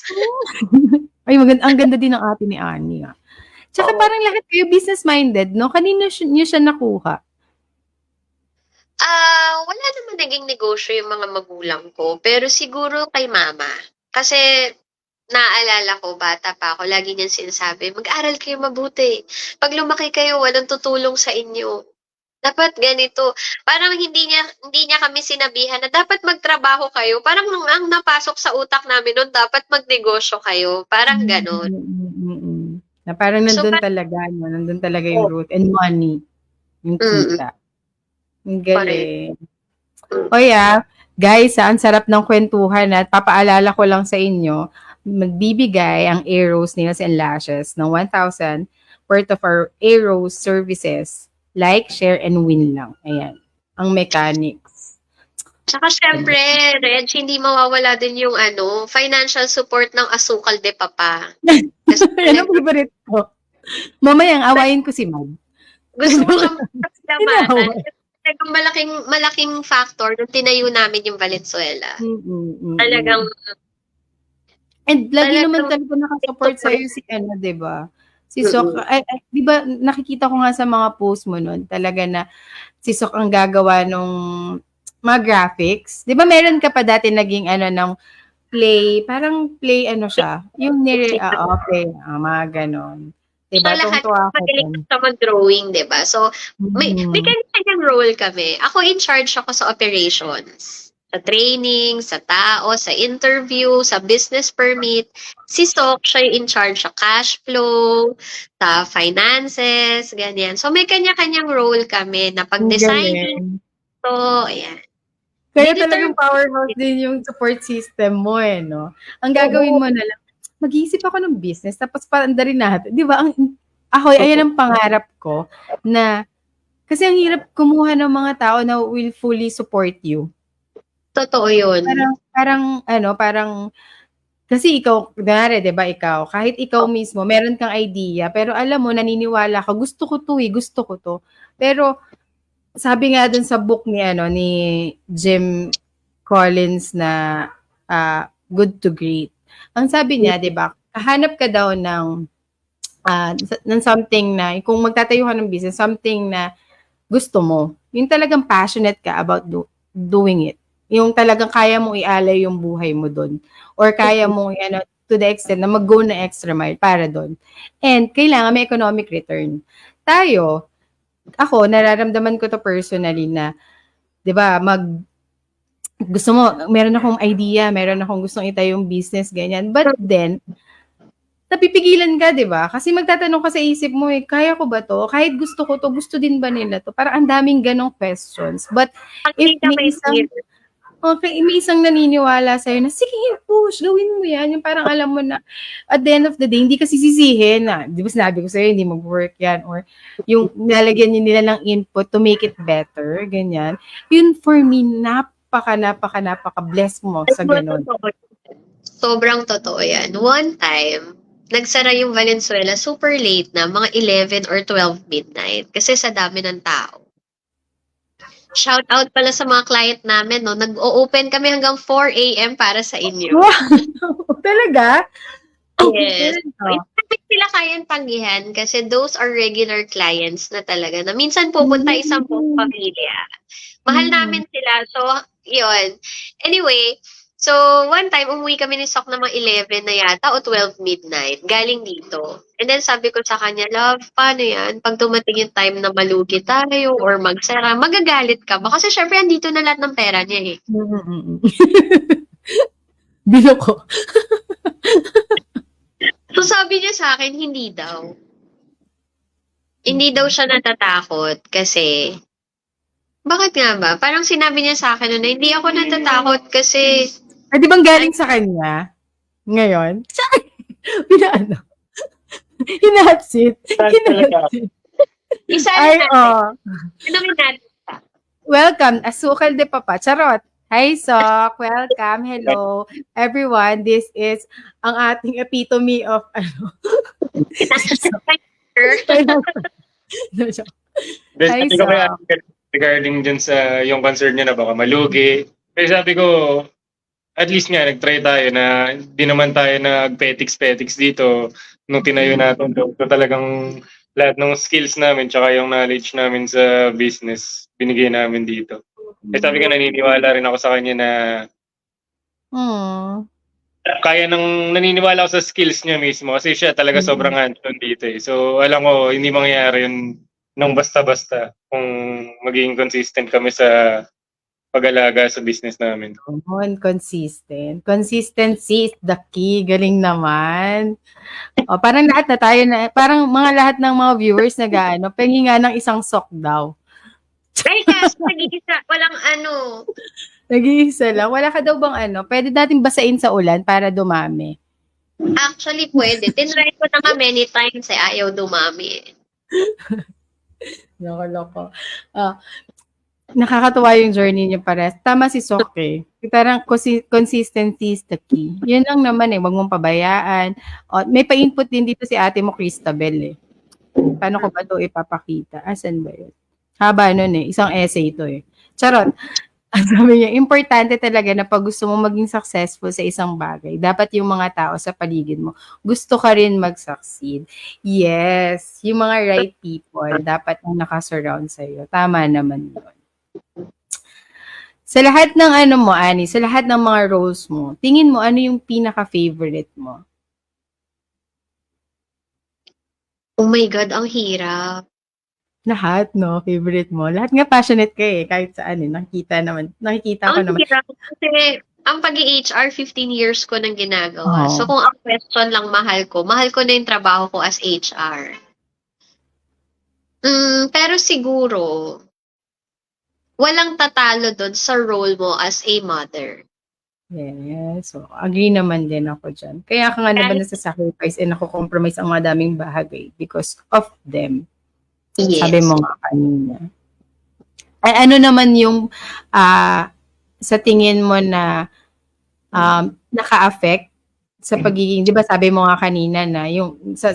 Ay, ang ganda din ng ate ni Annie. Tsaka Oo. parang lahat kayo business-minded, no? Kanino niyo siya nakuha? Wala naman naging negosyo yung mga magulang ko, pero siguro kay mama. Kasi naalala ko, bata pa ako, lagi niyang sinasabi, mag-aral kayo mabuti. Pag lumaki kayo, walang tutulong sa inyo. Dapat ganito. Parang hindi niya kami sinabihan na dapat magtrabaho kayo. Parang ang napasok sa utak namin noon, dapat magnegosyo kayo. Parang gano'n. Na parang So, nandun talaga, no? Nandun talaga yung root and money, yung kita. Ang correct. galing. O guys, ang sarap ng kwentuhan at papaalala ko lang sa inyo, magbibigay ang Aeros Nails and Lashes ng 1,000 worth of our Aeros services. Like, share, and win lang. Ayan. Ang mechanics. Tsaka syempre, Reg, hindi mawawala din yung financial support ng Asukal de Papa. Kasi Yan ang favorite ko. Mamayang awayin ko si Mag. gusto ko siyang pasalamatan. Talagang malaking factor nung tinayo namin yung Valenzuela. Talagang And lagi naman talaga nakasupport sa'yo si di ba? Si Sok, di ba nakikita ko nga sa mga post mo nun, talaga na si Sok ang gagawa nung mga graphics. Di ba meron ka pa dati naging ng parang play siya, yung play, mga ganon. Diba? So, lahat magaling sa mag-drawing, diba? So, may kanya-kanyang role kami. Ako in charge ako sa operations. Sa training, sa tao, sa interview, sa business permit. Si Sok, siya yung in charge sa cash flow, sa finances, ganyan. So, may kanya-kanyang role kami na pag-designing. So, ayan. Kaya talagang powerhouse din yung support system mo no? Ang gagawin mo na lang, mag-iisip ako ng business, tapos paanda rin natin. Di ba? Ayan ang pangarap ko na, kasi ang hirap kumuha ng mga tao na will fully support you. Totoo yun. Parang, kasi ikaw, di ba ikaw, kahit ikaw mismo, meron kang idea, pero alam mo, naniniwala ka, gusto ko to. Pero, sabi nga dun sa book ni Jim Collins na Good to Great, ang sabi niya, di ba, kahanap ka daw ng something na, kung magtatayo ka ng business, something na gusto mo. Yung talagang passionate ka about doing it. Yung talagang kaya mong ialay yung buhay mo doon. Or kaya mong, to the extent na mag-go na extra mile para doon. And kailangan may economic return. Ako, nararamdaman ko to personally na, di ba, gusto mo, meron akong idea, meron akong gustong itayong business, ganyan. But then, napipigilan ka, di ba? Kasi magtatanong ka sa isip mo, kaya ko ba to? Kahit gusto ko to, gusto din ba nila to? Parang ang daming ganong questions. But, if may isang naniniwala sa'yo na, sige, push, gawin mo yan. Yung parang alam mo na, at the end of the day, hindi ka sisisihin na, di ba sinabi ko sa'yo, hindi mag-work yan. Or yung nalagyan nila ng input to make it better, ganyan. Yun, for me, napaka-bless mo sa ganun. Sobrang totoo yan. One time, nagsara yung Valenzuela super late na, mga 11 or 12 midnight. Kasi sa dami ng tao. Shout out pala sa mga client namin, no? Nag-o-open kami hanggang 4 a.m. para sa inyo. Wow! Talaga? Yes. Hindi sila kayang tanggihan kasi those are regular clients na talaga na minsan pupunta isang buong pamilya. Mahal namin sila. So, yun. Anyway, so one time umuwi kami ni Sok ng mga 11 na yata o 12 midnight galing dito. And then sabi ko sa kanya, love, paano yan? Pag dumating yung time na malugi tayo or magsara, magagalit ka ba? Kasi syempre andito na lahat ng pera niya Bilo ko. So sabi niya sa akin, hindi daw. Hindi daw siya natatakot kasi, bakit nga ba? Parang sinabi niya sa akin na hindi ako natatakot kasi... Di bang galing sa kanya? Ngayon? Saan? Hinatsit. Isa Ay, natin. Welcome, Asukal de Papa. Charot. Hi, Sok. Welcome. Hello, everyone. This is ang ating epitome of Hi, Sok. Regarding dun sa yung concern niya na baka malugi. Pero sabi ko, at least nga nag-try tayo na di naman tayo nag-petics dito nung tinayo natin to. So talagang lahat ng skills namin tsaka yung knowledge namin sa business binigay namin dito. Eh sabi ko naniniwala rin ako sa kanya na naniniwala ako sa skills niya mismo kasi siya talaga sobrang hands-on dito eh. So alam ko hindi mangyayari yun nung basta-basta kung magiging consistent kami sa pag-alaga sa business namin. Consistent. Consistency is the key. Galing naman. O, parang lahat na tayo na, parang mga lahat ng mga viewers na pengi nga ng isang sok daw. Ay, kaso nag-iisa, walang Nag-iisa lang. Wala ka daw bang pwede natin basain sa ulan para dumami. Actually, pwede. Tinry ko na nga many times ayaw dumami. Loko. Nakakatuwa yung journey niyo pares. Tama si Sok eh. Parang consistency is the key. Yun lang naman eh. Huwag mong pabayaan. May pa-input din dito si ate mo, Cristabel eh. Paano ko ba ito ipapakita? Asan ba yun? Haba nun eh. Isang essay ito eh. Charot. Sabi niya, importante talaga na pag gusto mo maging successful sa isang bagay, dapat yung mga tao sa paligid mo, gusto ka rin mag-succeed. Yes, yung mga right people, dapat yung nakasurround sa'yo. Tama naman yun. Sa lahat ng mo, Ani, sa lahat ng mga roles mo, tingin mo ano yung pinaka-favorite mo? Oh my God, ang hirap. Lahat, no? Favorite mo. Lahat nga passionate ka eh. Kahit saan eh. Nakikita ko naman. Hirap kasi ang pag-HR, 15 years ko nang ginagawa. Oh. So kung ang question lang mahal ko na yung trabaho ko as HR. Pero siguro, walang tatalo doon sa role mo as a mother. Yes. So, agree naman din ako dyan. Kaya ka nga naman nasa-sacrifice and ako-compromise ang mga daming bagay because of them. Yes. Sabi mo nga kanina. Ay, ano naman yung sa tingin mo na naka-affect sa pagiging, di ba sabi mo nga kanina na yung sa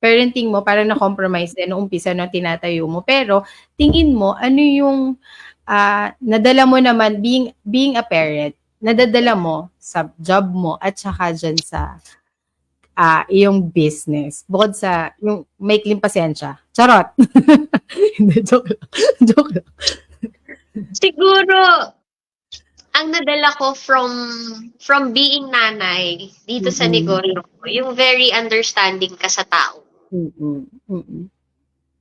parenting mo parang na-compromise din noong umpisa na tinatayo mo. Pero tingin mo, ano yung nadala mo naman being a parent, nadadala mo sa job mo at saka dyan sa iyong business. Bukod sa yung maikling pasensya. Charot. Hindi, joke lang. Siguro, ang nadala ko from being nanay dito sa negosyo ko, yung very understanding ka sa tao.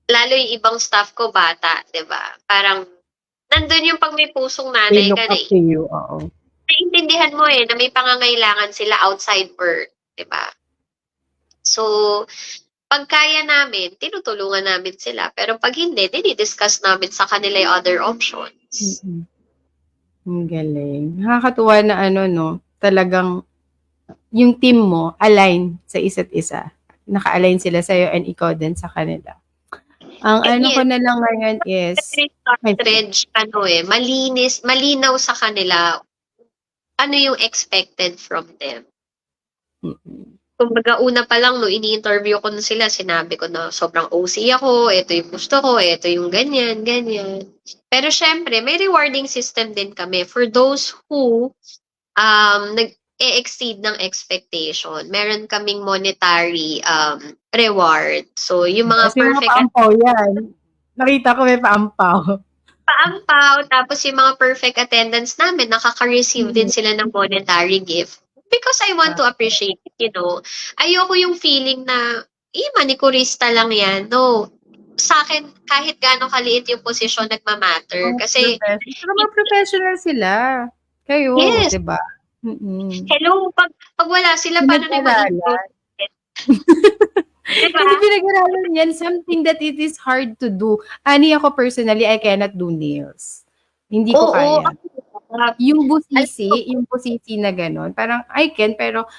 Lalo yung ibang staff ko, bata, di ba? Parang, nandun yung pag may pusong nanay ka na naiintindihan mo na may pangangailangan sila outside work, di ba? So, pag kaya namin, tinutulungan namin sila. Pero pag hindi, dinidiscuss namin sa kanila yung other options. Ang galing. Nakakatuwa na talagang yung team mo align sa isa't isa. Naka-align sila sa'yo and ikaw din sa kanila. Ang ko na lang ngayon is malinis, malinaw sa kanila ano yung expected from them. Kumbaga, una pa lang, ini-interview ko na sila, sinabi ko na sobrang OC ako, ito yung gusto ko, ito yung ganyan. Pero syempre, may rewarding system din kami for those who nag-exceed ng expectation. Meron kaming monetary reward. So, yung mga perfect... May paampaw yan. Nakita ko may paampaw. Tapos yung mga perfect attendance namin, nakaka-receive din sila ng monetary gift. Because I want to appreciate it, Ayoko yung feeling na, manikurista lang yan. No. Sa akin, kahit gaano kaliit yung posisyon, nagmamatter. Kasi, mga professional sila. Kayo, yes. Diba? Hello, pag wala sila, paano na ma-improve? Diba? Hindi pinag-aralan yan. Something that it is hard to do. Ako personally, I cannot do nails. Hindi ko kaya. Yung busisi na gano'n, parang I can, pero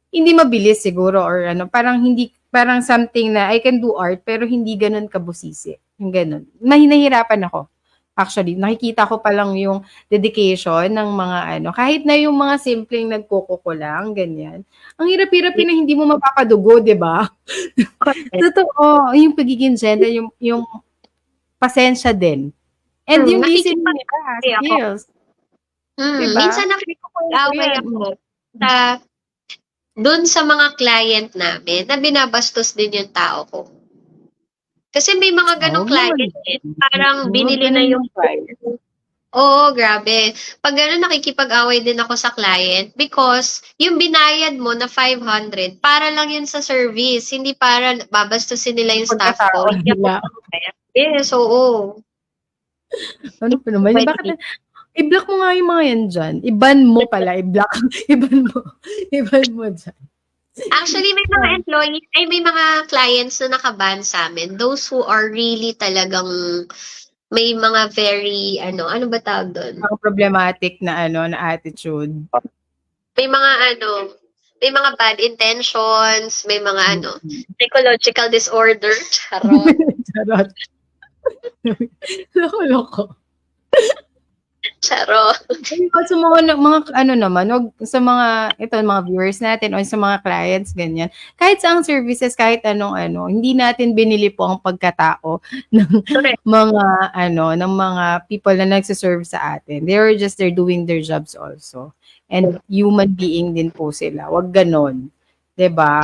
hindi mabilis siguro or parang something na I can do art, pero hindi gano'n kabusisi. Yung gano'n. Nahihirapan ako. Actually, nakikita ko pa lang yung dedication ng mga kahit na yung mga simpleng nagkukuko lang, ganyan. Ang hirap-hirap na hindi mo mapapadugo, di ba? Totoo, yung pagiging gender, yung pasensya din. And yung listening nila, skills. Diba? Minsan nakikita ko nag-away yan. ako sa doon sa mga client namin na binabastos din yung tao ko. Kasi may mga ganong Huwag naman. client eh. Parang Huwag binili na ganun yung client. Oo, grabe. Pag gano'n nakikipag-away din ako sa client because yung binayad mo na 500 para lang yun sa service, hindi para babastusin nila yung staff ko. Pagkatao Hindi ako nila. papayag. Yes, oo. Ano pa naman? Bakit i-block mo nga yung mga yan dyan. I-ban mo pala. I-block. I-ban mo. I-ban mo dyan. Actually, may mga employees, ay may mga clients na nakaban sa amin. Those who are really talagang may mga very, ano ba tawag doon? Mga problematic na na attitude. May mga bad intentions, may mga psychological disorder. Charot. Charot. Loko-loko. Charot. Sa mga naman, wag sa mga viewers natin o sa mga clients, ganyan. Kahit sa ang services, kahit anong hindi natin binili po ang pagkatao ng ng mga people na nagsiserve sa atin. They're doing their jobs also. And human being din po sila. Wag ganon. 'Di ba?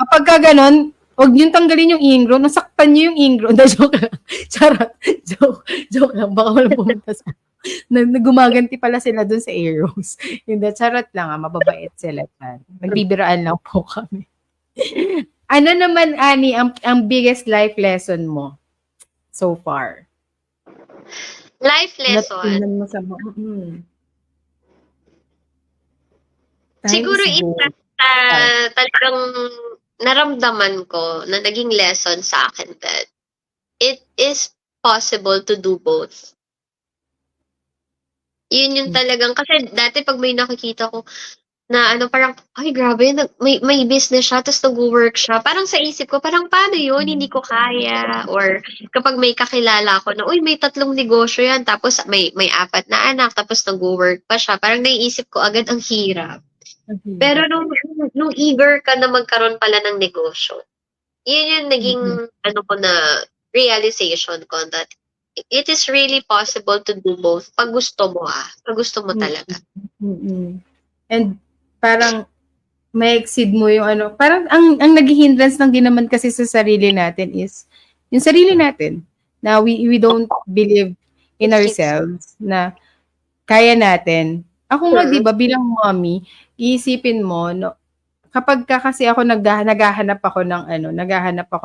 Kapag ka ganon, wag niyong tanggalin yung ingro, nasaktan niyo yung ingro. Joke lang. Charot. Joke lang. Baka walang pumunta sa gumaganti pala sila dun sa Aeros. Hindi, charot lang mababait sila dyan. Nagbibiraan lang po kami. Ano naman, Ani, ang biggest life lesson mo so far? Life lesson? Natutunan mo sa Siguro isa talagang naramdaman ko na naging lesson sa akin that it is possible to do both. Yun yung talagang, kasi dati pag may nakikita ko na parang, ay grabe, may business siya, tapos nag-work siya. Parang sa isip ko, parang paano yun, hindi ko kaya. Or kapag may kakilala ko na, uy, may 3 negosyo yan, tapos may 4 na anak, tapos nag-work pa siya. Parang naiisip ko agad, ang hirap. Pero nung eager ka na magkaroon pala ng negosyo, yun yung naging, ko na realization ko that it is really possible to do both pag gusto mo pag gusto mo talaga. And parang may exceed mo yung parang ang nag-hindrance lang din naman kasi sa sarili natin is yung sarili natin na we don't believe in ourselves na kaya natin. Ako nga, 'di ba, bilang mommy, iisipin mo kapag kasi ako naghahanap ako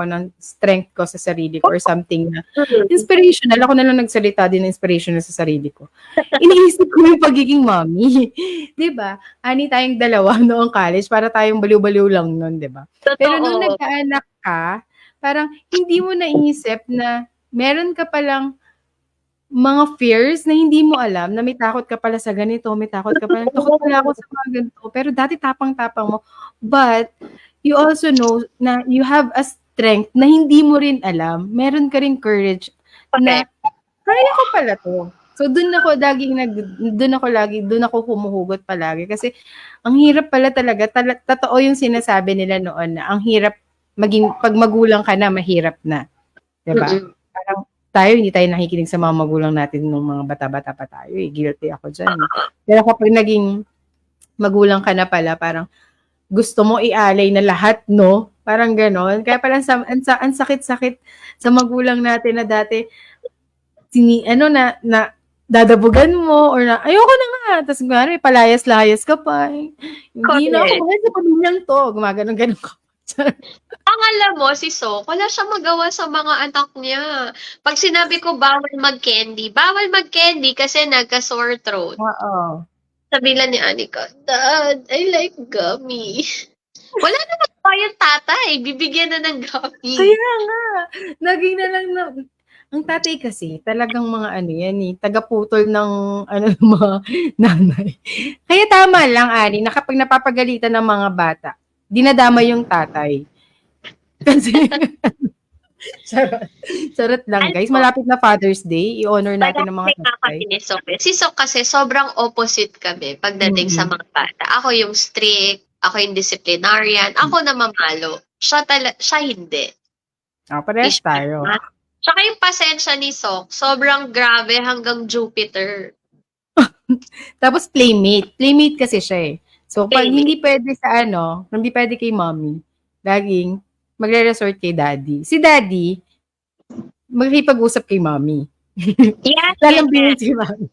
ng strength ko sa sarili ko or something na inspirational, ako na lang nagsalita din ng inspirational sa sarili ko. Iniisip ko yung pagiging mommy. 'Di ba? Ani tayong dalawa noong college, para tayong baliw-baliw lang noon, 'di ba? Pero nung nagkaanak ka, parang hindi mo naisip na meron ka palang mga fears na hindi mo alam na may takot ka pala sa ganito, may takot ka pala. Takot pala ako sa mga ganito. Pero dati tapang-tapang mo. But you also know na you have a strength na hindi mo rin alam. Meron ka rin courage na kaya ko pala to. So doon ako humuhugot palagi kasi ang hirap pala talaga. Totoo yung sinasabi nila noon na ang hirap maging pag magulang ka na, mahirap na. 'Di ba? Parang hindi tayo nakikinig sa mga magulang natin nung mga bata-bata pa tayo. Guilty ako dyan. Pero kapag naging magulang ka na pala, parang gusto mo ialay na lahat, no? Parang ganon. Kaya parang ang sakit-sakit sa magulang natin na dati, dadabugan mo or na, ayoko na nga. Tapos may palayas-layas ka pa. Hindi na ako sa pamilyang to. Gumaganon-ganon ko. Ang alam mo, si Sok, wala siyang magawa sa mga anak niya. Pag sinabi ko bawal mag-candy kasi nagka-sore throat. Oo. Sabi lang ni Anika, Dad, I like gummy. Wala naman pa yung tatay. Bibigyan na ng gummy. Kaya nga. Naging na lang ang tatay kasi, talagang mga tagaputol ng mga nanay. Kaya tama lang, Ani, na kapag napapagalitan ng mga bata, dinadama yung tatay. Kasi, charot lang, guys. Malapit na Father's Day. I-honor natin ng mga tatay. Si Sok kasi sobrang opposite kami pagdating sa mga bata. Ako yung strict, ako yung disciplinarian, ako na mamalo. Siya hindi. Parehas tayo. Tsaka yung pasensya ni Sok, sobrang grabe hanggang Jupiter. Tapos playmate. Playmate kasi siya eh. So, pag Playmate. hindi pwede sa hindi pwede kay mommy, laging magre-resort kay daddy. Si daddy, makikipag-usap kay mommy. Yeah, Lalambingin si mommy.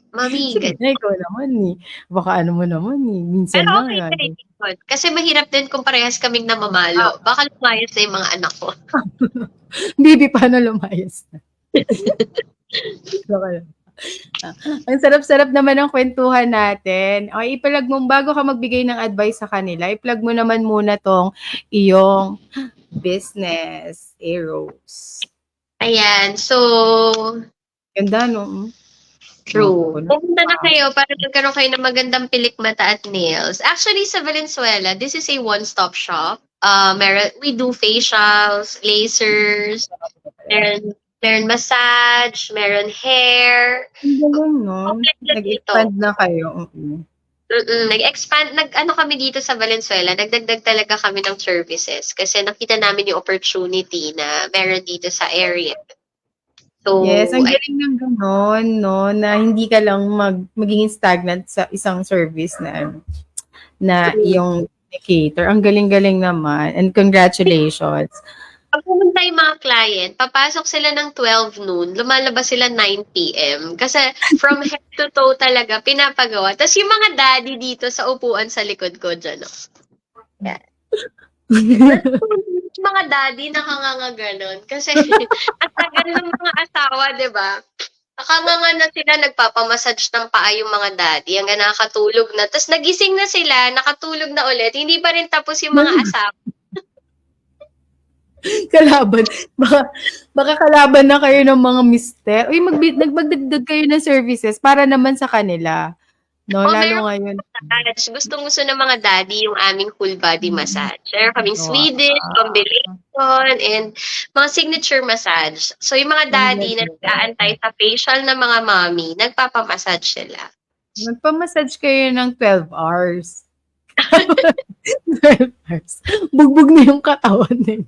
Mami, Sabi niya, ikaw naman eh. Baka ano mo naman eh. Minsan pero lang okay yan. na rin yun. Kasi mahirap din kung parehas kaming namamalo. Baka lumayas na yung mga anak ko. Bibi, paano lumayas na? Baka ang sarap-sarap naman ng kwentuhan natin. O, i-plug mo, bago ka magbigay ng advice sa kanila, i-plug mo naman muna tong iyong business, Eros. Ayan, so, Ganda, no? true. Wow. Pumunta na kayo para magkaroon kayo ng magandang pilik mata at nails. Actually, sa Valenzuela, this is a one-stop shop. We do facials, lasers, meron massage, meron hair. Ang galing, no? Okay na dito. Nag-expand na kayo. Nag-expand, kami dito sa Valenzuela, nagdagdag talaga kami ng services kasi nakita namin yung opportunity na meron dito sa area. So, Yes, ang galing ng gano'n, no? Na hindi ka lang magiging stagnant sa isang service na yung cater. Ang galing-galing naman. And congratulations. pag pumunta yung mga client, papasok sila ng 12 noon, lumalabas sila 9 p.m. Kasi from head to toe talaga, pinapagawa. Tapos yung mga daddy dito sa upuan sa likod ko dyan. Oh. Yeah. Yung mga daddy nakanganga ganon. Kasi at tagal ng mga asawa, di ba? Nakanganga na sila, nagpapamassage ng paa yung mga daddy hanggang nakatulog na. Tapos nagising na sila, nakatulog na ulit. Hindi pa rin tapos yung mga asawa. Kalaban. Baka kalaban na kayo ng mga mister. Uy, nagdagdag kayo ng services para naman sa kanila. No, Oh, lalo meron ngayon. massage. Gustong-gusto ng mga daddy yung aming full body massage. Meron kaming Swedish, combination, and mga signature massage. So, yung mga daddy na nag-aantay sa facial ng mga mommy, nagpapamassage sila. Nagpamassage kayo ng 12 hours. 12 hours. Bugbog na yung katawan nila.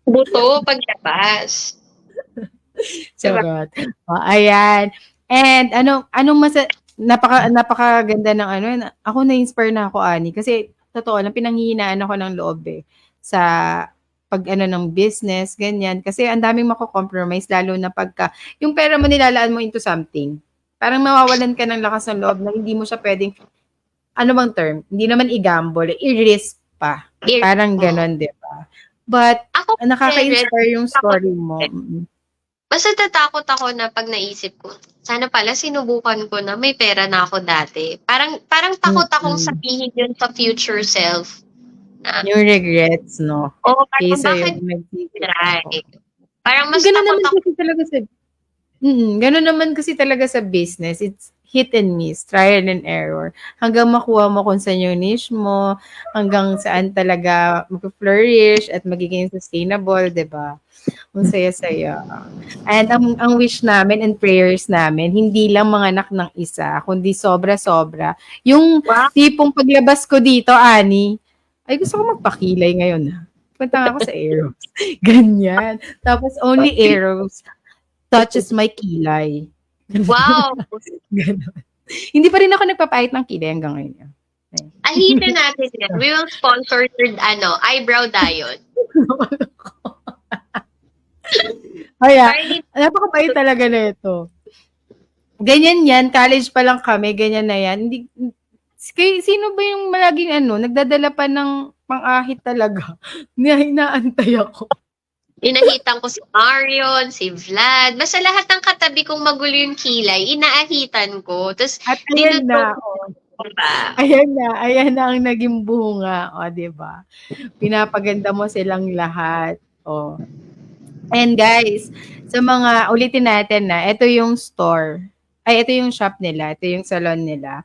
Buto, paglabas. Charot. O, ayan. And napakaganda ng ako na-inspire na ako, Ani, kasi totoo lang pinanghihinaan ako ng loob sa pag ng business, ganyan. Kasi ang daming mako-compromise, lalo na pagka yung pera mo nilalaan mo into something. Parang mawawalan ka ng lakas ng loob na hindi mo siya pwedeng, ano bang term? Hindi naman i-gamble, i-risk pa. Parang ganon, di ba? But, nakaka-inspire yung story mo. Basta tatakot ako na pag naisip ko, sana pala sinubukan ko na may pera na ako dati. Parang takot akong sabihin yun sa future self. Yung regrets, no? Oo, parang Kaysa bakit yung try? Parang mas ganun takot naman ako. kasi talaga sa ganun naman kasi talaga sa business. It's hit and miss, trial and error. Hanggang makuha mo kung saan yung niche mo, hanggang saan talaga mag-flourish at magiging sustainable, di ba? Ang saya-saya. And ang wish namin and prayers namin, hindi lang mga anak ng isa, kundi sobra-sobra. Yung tipong paglabas ko dito, Ani, ay gusto ko magpakilay ngayon. Punta ako sa Eros. Ganyan. Tapos only Eros touches my kilay. Wow! Ganon. Hindi pa rin ako nagpapahit ng kilay hanggang ngayon. Ahitin natin yan. We will sponsor your eyebrow diode. Kaya, napakabait talaga na ito. Ganyan yan, college pa lang kami, ganyan na yan. Hindi, sino ba yung malaging nagdadala pa ng pang-ahit talaga? Inaantay ako. Inahitan ko si Marion, si Vlad. Basta lahat ng katabi kong magulo yung kilay, inaahitan ko. Tapos, at ayan na. Ayan na ang naging bunga. O, diba? Pinapaganda mo silang lahat. O. And guys, sa mga, ulitin natin na, ito yung store. Ito yung shop nila. Ito yung salon nila.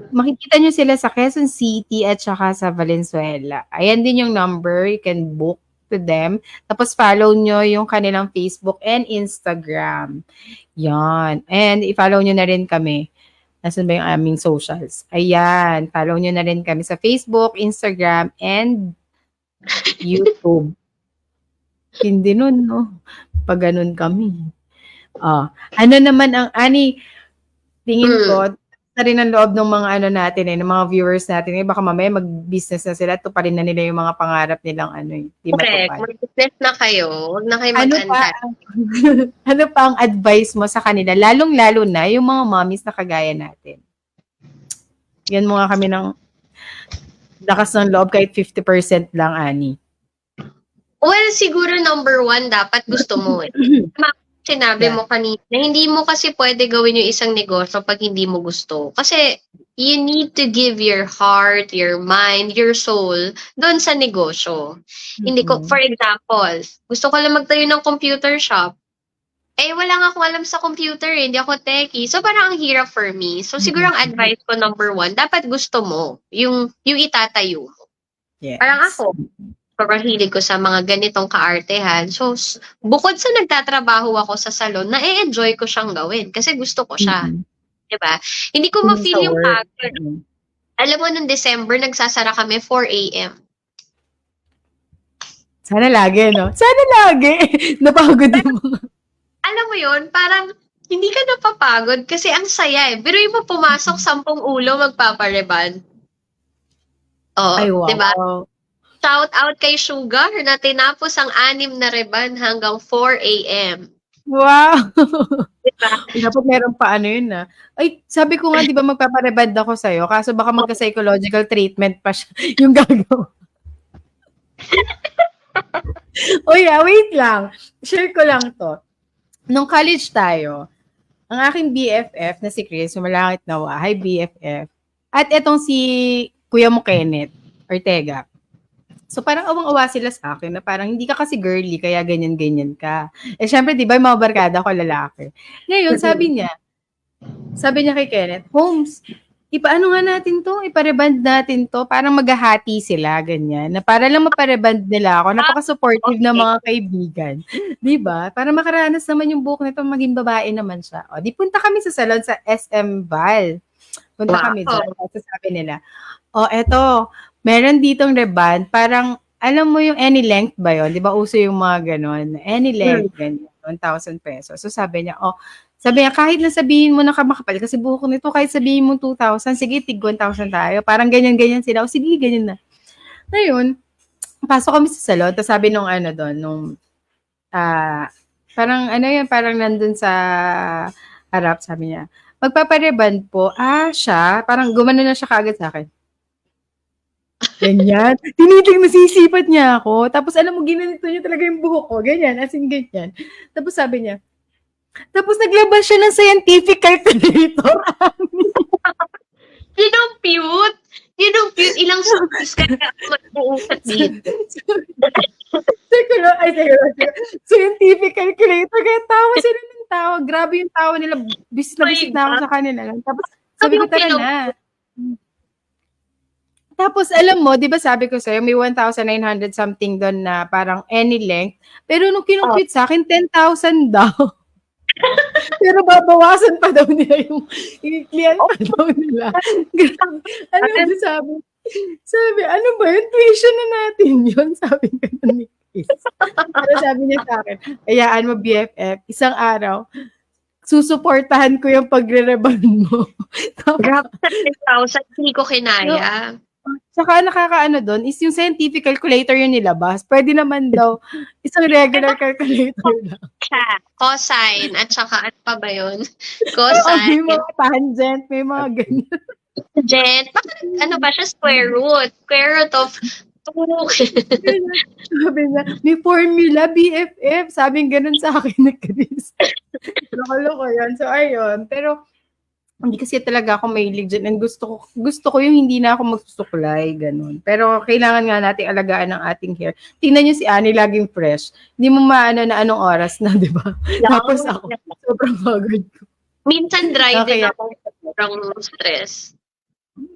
Makikita nyo sila sa Quezon City at saka sa Valenzuela. Ayan din yung number. You can book to them. Tapos follow nyo yung kanilang Facebook and Instagram. Yan. And i-follow nyo na rin kami. Nasaan ba yung aming socials? Ayan. Follow nyo na rin kami sa Facebook, Instagram, and YouTube. Hindi nun, no? Pag ganun kami. Ano naman ang, Ani, tingin ko, na rin ang loob ng mga ano natin ng mga viewers natin, baka mamaya mag-business na sila, tuparin na nila yung mga pangarap nilang di Correct. matupad. Mag-business na kayo. Huwag na kayo Ano mag-anta. ano pa ang advice mo sa kanila, lalong-lalo na yung mga mommies na kagaya natin? Yan mo nga kami ng lakas ng loob kahit 50% lang, Ani. Well, siguro number 1, dapat gusto mo eh. Sinabi mo kanina, hindi mo kasi pwede gawin yung isang negosyo pag hindi mo gusto. Kasi you need to give your heart, your mind, your soul doon sa negosyo. Hindi ko, for example, gusto ko lang magtayo ng computer shop. Wala nga akong alam sa computer, hindi ako techie. So, parang ang hirap for me. So, siguro ang advice ko, number 1, dapat gusto mo yung itatayo mo. Yes. Parang ako, sobrang hilig ko sa mga ganitong kaartehan. So, bukod sa nagtatrabaho ako sa salon, na-enjoy ko siyang gawin kasi gusto ko siya. Diba? Hindi ko ma-feel yung pagod. Alam mo, nung December, nagsasara kami 4 a.m. Sana lagi, no? Sana lagi! Napagod yung mga... Alam mo yun, parang hindi ka napapagod kasi ang saya eh. Pero yung pumasok 10 ulo magpapareban. Oo, Ay, wow. diba? Shout out kay Sugar na tinapos ang 6 na reban hanggang 4 a.m. Wow! Diba? Dapat meron pa yun Ay, sabi ko nga, di ba magpapareband ako sa'yo, kaso baka magka-psychological treatment pa siya yung gagawin. Wait lang. Share ko lang to. Nung college tayo, ang aking BFF na si Chris, sumalangit nawa, hi BFF, at etong si Kuya mo Kenneth, Ortega. So, parang awang-awa sila sa akin na parang hindi ka kasi girly, kaya ganyan-ganyan ka. Syempre, di ba, yung mga barkada ko lalaki. Ngayon, sabi niya kay Kenneth, Holmes, ipaano nga natin to? Ipareband natin to. Parang maghahati sila, ganyan. Na para lang mapareband nila ako. Napaka-supportive ng mga kaibigan. Di ba? Para makaranas naman yung buhok nito, maging babae naman siya. O, di punta kami sa salon sa SM Val. Punta kami dyan. Kasi sabi nila, eto, meron ditong reband, parang, alam mo yung any length ba yun? Di ba uso yung mga ganon? Any length, ganyan, 1,000 pesos. So sabi niya, kahit na sabihin mo na makapal, kasi buhok nito, kahit sabihin mo 2,000, sige, tig 1,000 tayo. Parang ganyan-ganyan sila. Sige, ganyan na. Ngayon, pasok kami sa salon, tapos sabi nung parang nandun sa harap, sabi niya, magpapareband po, siya, parang gumano na siya kaagad sa akin. Ganyan. Masisipat niya ako. Tapos alam mo, ginanito niya talaga yung buhok ko. Ganyan, as in ganyan. Tapos sabi niya, tapos naglabas siya ng scientific calculator. Yun ang cute. Ilang songs ka na mag-uusap dito. Scientific calculator. Kaya tawa sila ng tawa. Grabe yung tawa nila. Bisit na ako sa kanila. Tapos sabi ko, tara na. Tapos, alam mo, di ba sabi ko sa'yo, may 1,900 something doon na parang any length. Pero nung kinumpit sa akin, 10,000 daw. Pero babawasan pa daw nila yung client pa daw nila. Ano yung sabi, ano ba yun? Tuition na natin yun. Sabi ko ni Chris. Pero sabi niya sa akin, hayaan mo BFF, isang araw, susuportahan ko yung pagre-reban mo. Grabe, 10,000, hindi ko kinaya. Saka nakakaano doon is yung scientific calculator yung nilabas. Pwede naman daw isang regular calculator lang. Cosine at saka ano pa ba yun? May mga tangent, may mga ganyan. Tangent? Ano ba siya? Square root. Square root of 2. Sabi niya, may formula, BFF. Sabing ganun sa akin na Chris. Loko-loko yun. So, ayun. Pero, hindi kasi talaga ako mahilig dyan. And gusto ko yung hindi na ako magsusuklay, ganun. Pero kailangan nga nating alagaan ng ating hair. Tingnan niyo si Annie, laging fresh. Hindi mo maano na anong oras na, di ba? Tapos ako, sobrang pagod ko. Minsan dry din ako. Sobrang stress.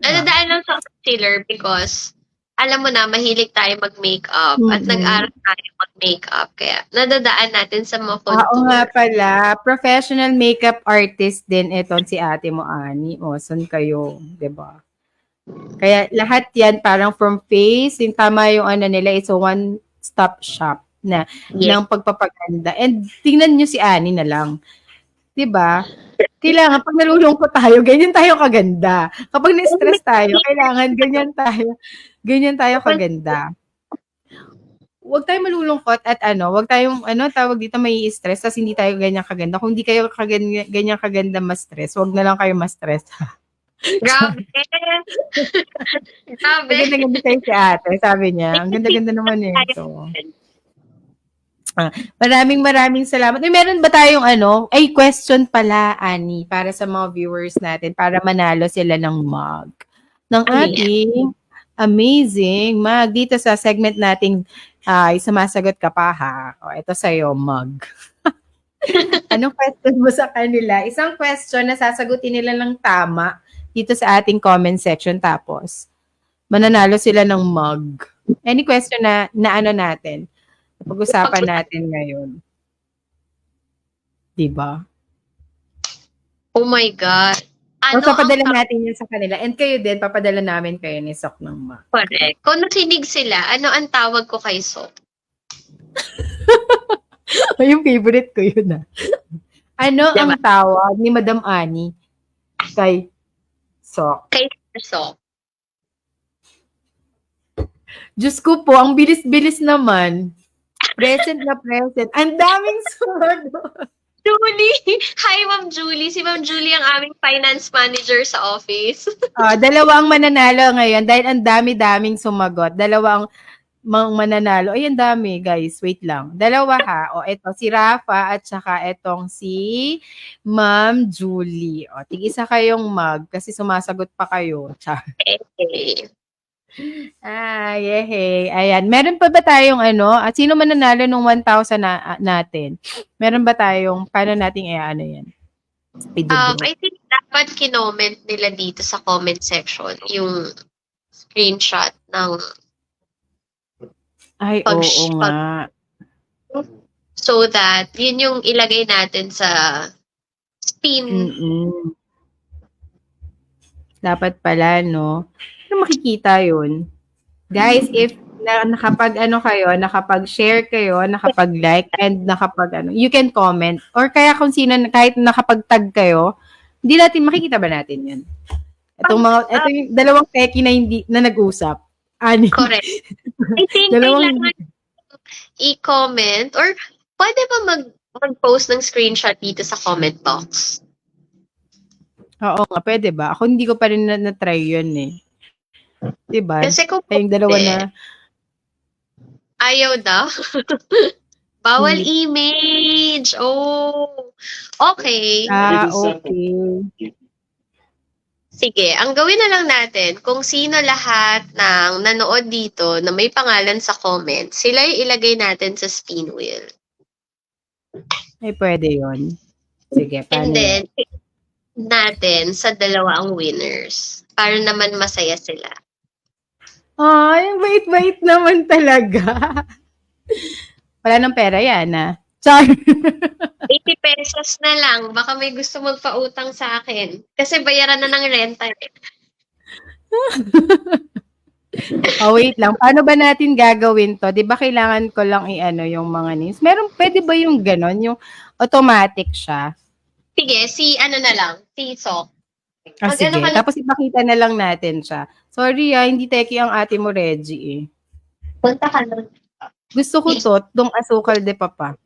Nadadaan lang sa concealer because alam mo na, mahilig tayo mag-makeup at nag-aral tayo mag-makeup. Kaya nadadaan natin sa mga contour. Oo nga pala. Professional makeup artist din ito si ate mo, Ani. Saan kayo? Diba? Kaya lahat yan parang from face, yung tama yung nila, it's a one-stop shop na ng pagpapaganda. And tingnan nyo si Ani na lang. Diba? Kailangan pag nalulungkot tayo, ganyan tayo kaganda. Kapag na-stress tayo, kailangan ganyan tayo kaganda. Huwag tayong malulungkot at huwag tayong tawag dito may stress tas hindi tayo ganyan kaganda. Kung hindi kayo ganyan kaganda ma-stress, huwag na lang kayo ma-stress. Grabe. Grabe. Ang ganda-ganda kayo si ate, sabi niya. Ang ganda-ganda naman ito. Maraming salamat. Meron ba tayong question pala, Ani, para sa mga viewers natin, para manalo sila ng mug. Ng ating amazing mug. Dito sa segment nating sumasagot ka pa ha. O, ito sa'yo, mug. Anong question mo sa kanila? Isang question na sasagutin nila ng tama dito sa ating comment section. Tapos, mananalo sila ng mug. Any question na natin? Pag-usapan natin ngayon. Diba? Oh my God. Papadala natin yun sa kanila. And kayo din, papadala namin kayo ni Sok ng mug. Correct. Kung nakinig sila, ano ang tawag ko kay Sok? Yung favorite ko yun Ano diba? ang tawag ni Madam Ani kay Sok? Kay Sok. Diyos ko po, ang bilis-bilis naman. Present na present. Ang daming sumagot. Julie! Hi, Ma'am Julie. Si Ma'am Julie ang aming finance manager sa office. Dalawa ang mananalo ngayon dahil ang dami-daming sumagot. Dalawa ang mananalo. Ay, ang dami, guys. Wait lang. Dalawa ha. O, ito, si Rafa at saka etong si Ma'am Julie. O, tig-isa kayong mug kasi sumasagot pa kayo. Okay. Yehey. Ayan. Meron pa ba tayong at sino mananalo nung 1,000 natin? Meron ba tayong, paano natin yan? I think dapat kinoment nila dito sa comment section yung screenshot ng oo nga. So that, yun yung ilagay natin sa spin. Dapat pala, no? Ano makikita yun? Guys, if nakapag-share kayo, nakapag-like, and you can comment. Or kaya kung sino, kahit nakapag-tag kayo, hindi natin, makikita ba natin yun? Ito yung dalawang teki na nag-usap. Ani. Correct. I think kailangan i-comment or pwede ba mag-post ng screenshot dito sa comment box? Oo nga, pwede ba? Ako hindi ko pa rin na-try yun eh. Diba? Kasi kung yung dalawa na ayaw daw. Bawal image. Oh. Okay. Okay. Sige, ang gawin na lang natin, kung sino lahat ng nanood dito na may pangalan sa comment, sila yung ilagay natin sa spin wheel. Ay, pwede yun. Sige, paano? And then, natin sa dalawa ang winners. Para naman masaya sila. Ay, bait-bait naman talaga. Wala ng pera yan, Char. 80 pesos na lang. Baka may gusto magpautang sa akin. Kasi bayaran na ng renta. Wait lang. Paano ba natin gagawin to? Di ba kailangan ko lang yung mga names? Pwede ba yung ganon? Yung automatic siya? Sige, si Sok. Sige. Tapos ipakita na lang natin siya. Sorry hindi teki ang ate mo, Reggie eh. Punta ka nun. Gusto ko tong asukal de papa.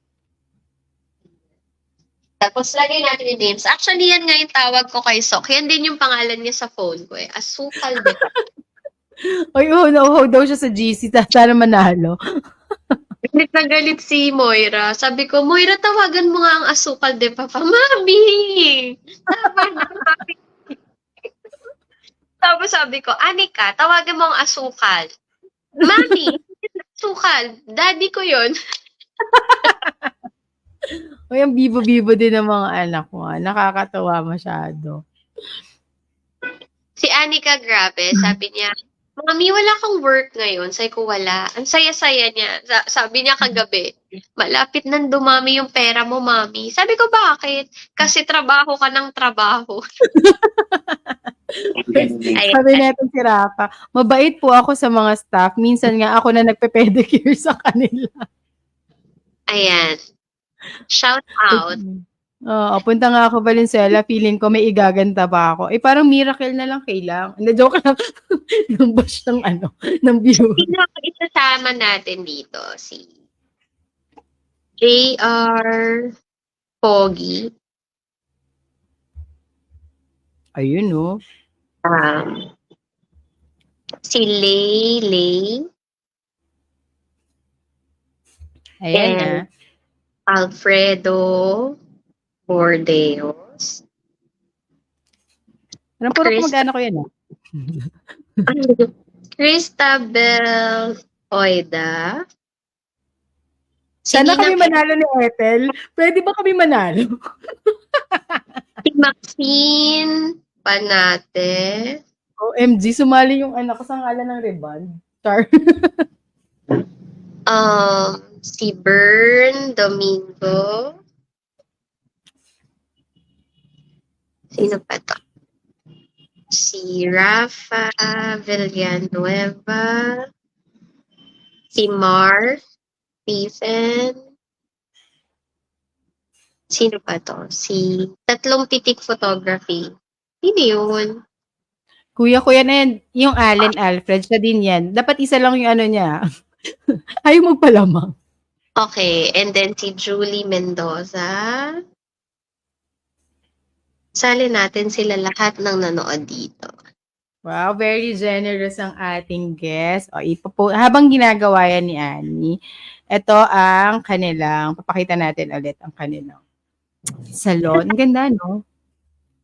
Tapos lagay natin yung names. Actually, yan nga yung tawag ko kay Sok. Yan din yung pangalan niya sa phone ko eh. Asukal de papa. Ay, nauhaw daw siya sa GC. Sana manalo. Galit na galit si Moira. Sabi ko, Moira, tawagan mo nga ang asukal de papa. Mami! Tapos sabi ko, Anika, tawagan mo ang asukal. Mami, asukal. Daddy ko yun. O yung bibo-bibo din ng mga anak ko. Nakakatawa masyado. Si Anika, grabe. Sabi niya, Mami, wala kang work ngayon. Sabi ko, wala. Ang saya-saya niya. Sabi niya kagabi, malapit nang dumami yung pera mo, Mami. Sabi ko, bakit? Kasi trabaho ka ng trabaho. Sabi natin si Rafa, mabait po ako sa mga staff. Minsan nga ako na nagpe-pedicure sa kanila. Ayan. Shout out. Oo, punta nga ako Valenzuela, feeling ko may igaganta pa ako. Eh, parang miracle na lang kailang. Hindi, joke lang. Yung bash ng ng view. Sino ang isasama natin dito? Si JR Pogi. Ayun, no? Um, si Lay. Ayan na. And Alfredo Bordeos. Parang puro Chris- kumagana ko yan, ah. Christabel Oida. Sana kami Nina- manalo ni Ethel. Pwede ba kami manalo? Si Maxine Panate. OMG, sumali yung anak ko sa ngalan ng Reban. Char. Si Bern Domingo. Sino pa to? Si Rafa Villanueva. Si Mars Stephen. Sino pa to? Si Tatlong Titik Photography. Sino yun? Kuya ko yan na yan. Yung Allen Alfred, siya din yan. Dapat isa lang yung ano niya. Ayaw magpalamang. Okay, and then si Julie Mendoza. Sali natin sila lahat ng nanood dito. Wow, very generous ang ating guest. O, habang ginagawa yan ni Annie, ito ang kanilang, papakita natin ulit ang kanilang salon. Ang ganda, no?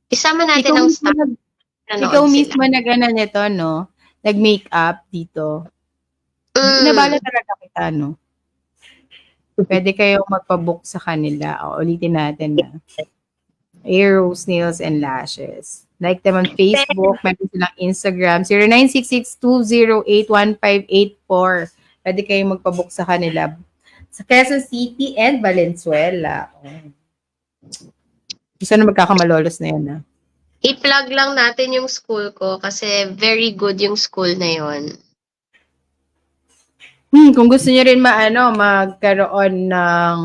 Isama natin ang staff. Nanood Ikaw sila. mismo nag-ano nito, no? Nag-makeup dito. Nabala talaga kita, no? Pwede kayong magpabook sa kanila. O, ulitin natin na. Arrows, nails, and lashes. Like them on Facebook, meron silang Instagram, 0966-208-1584. Pwede kayong magpabook sa kanila. Sa Quezon City and Valenzuela. Oh. Gusto na magkakamalolos na yan, ha? I-plug lang natin yung school ko kasi very good yung school na yon. Kung gusto niyo rin magkaroon ng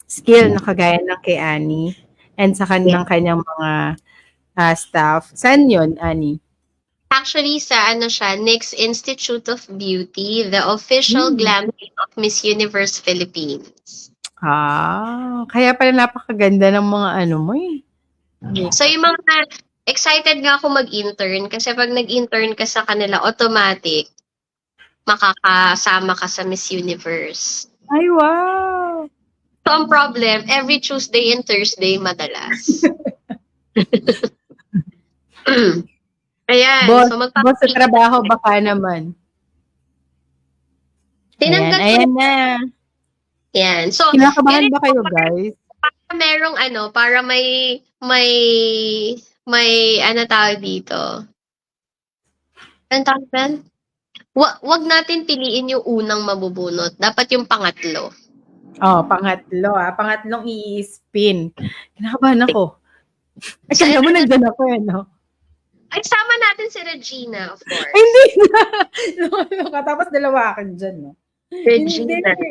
skill na kagaya ng kay Annie and sa kanyang mga staff. Saan yun, Annie? Actually, sa NYX Institute of Beauty, the official glam team of Miss Universe Philippines. Kaya pala napakaganda ng mga mo eh. So yung mga excited nga ako mag-intern kasi pag nag-intern ka sa kanila, automatic makakasama ka sa Miss Universe. Ay, wow! So ang problem, every Tuesday and Thursday madalas. Ayan. Boss, So boss sa trabaho, baka naman. Tinanggap ko. Ayan na. Yan. So, Kinakabahan ba kayo, guys? merong para may tawag dito. Ano tawag ba? Wag natin piliin yung unang mabubunot. Dapat yung pangatlo. Oh, pangatlo Pangatlong i-spin. Kinakabahan ako. Kaya mo nandyan ako no? Ay, sama natin si Regina, of course. Ay, hindi na. Tapos dalawa akin dyan, no? Regina. Hindi.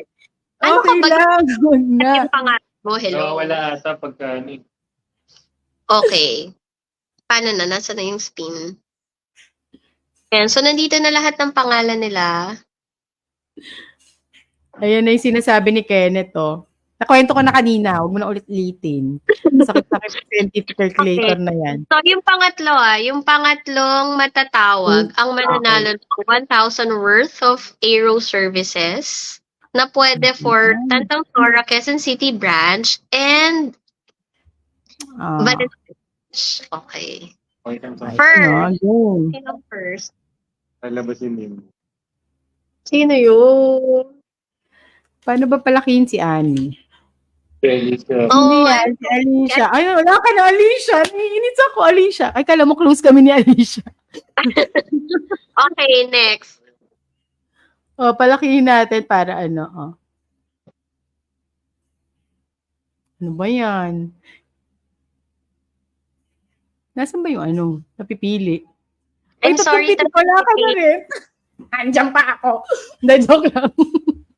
Ano Okay ka ba? lang. Huwag na. Yung pangatlo, hello. Wala ata pagka Okay. Paano na? Nasa na yung spin? Ayan, so nandito na lahat ng pangalan nila. Ayan na yung sinasabi ni Kenneth, oh. Nakwento ko na kanina, huwag mo na ulit-ulitin. Sakit-sakit sa scientific calculator na yan. So, yung pangatlong matatawag, ang mananalo ng 1,000 worth of Aero services na pwede for Tantang Flora, Quezon City branch, and Valenzuela. Okay. First. Sino first? Lalabasin din. Sino yun? Paano ba palakihin si Annie? Alicia. Hindi yan, si Alicia. Ay, wala ka na, Alicia. Naiinit ako, Alicia. Ay, kala mo close kami ni Alicia. Okay, next. O, palakihin natin para Ano ba yan? Nasaan ba yung napipili? I'm sorry. Wala ka na rin. Andiyan pa ako. Hindi, joke lang.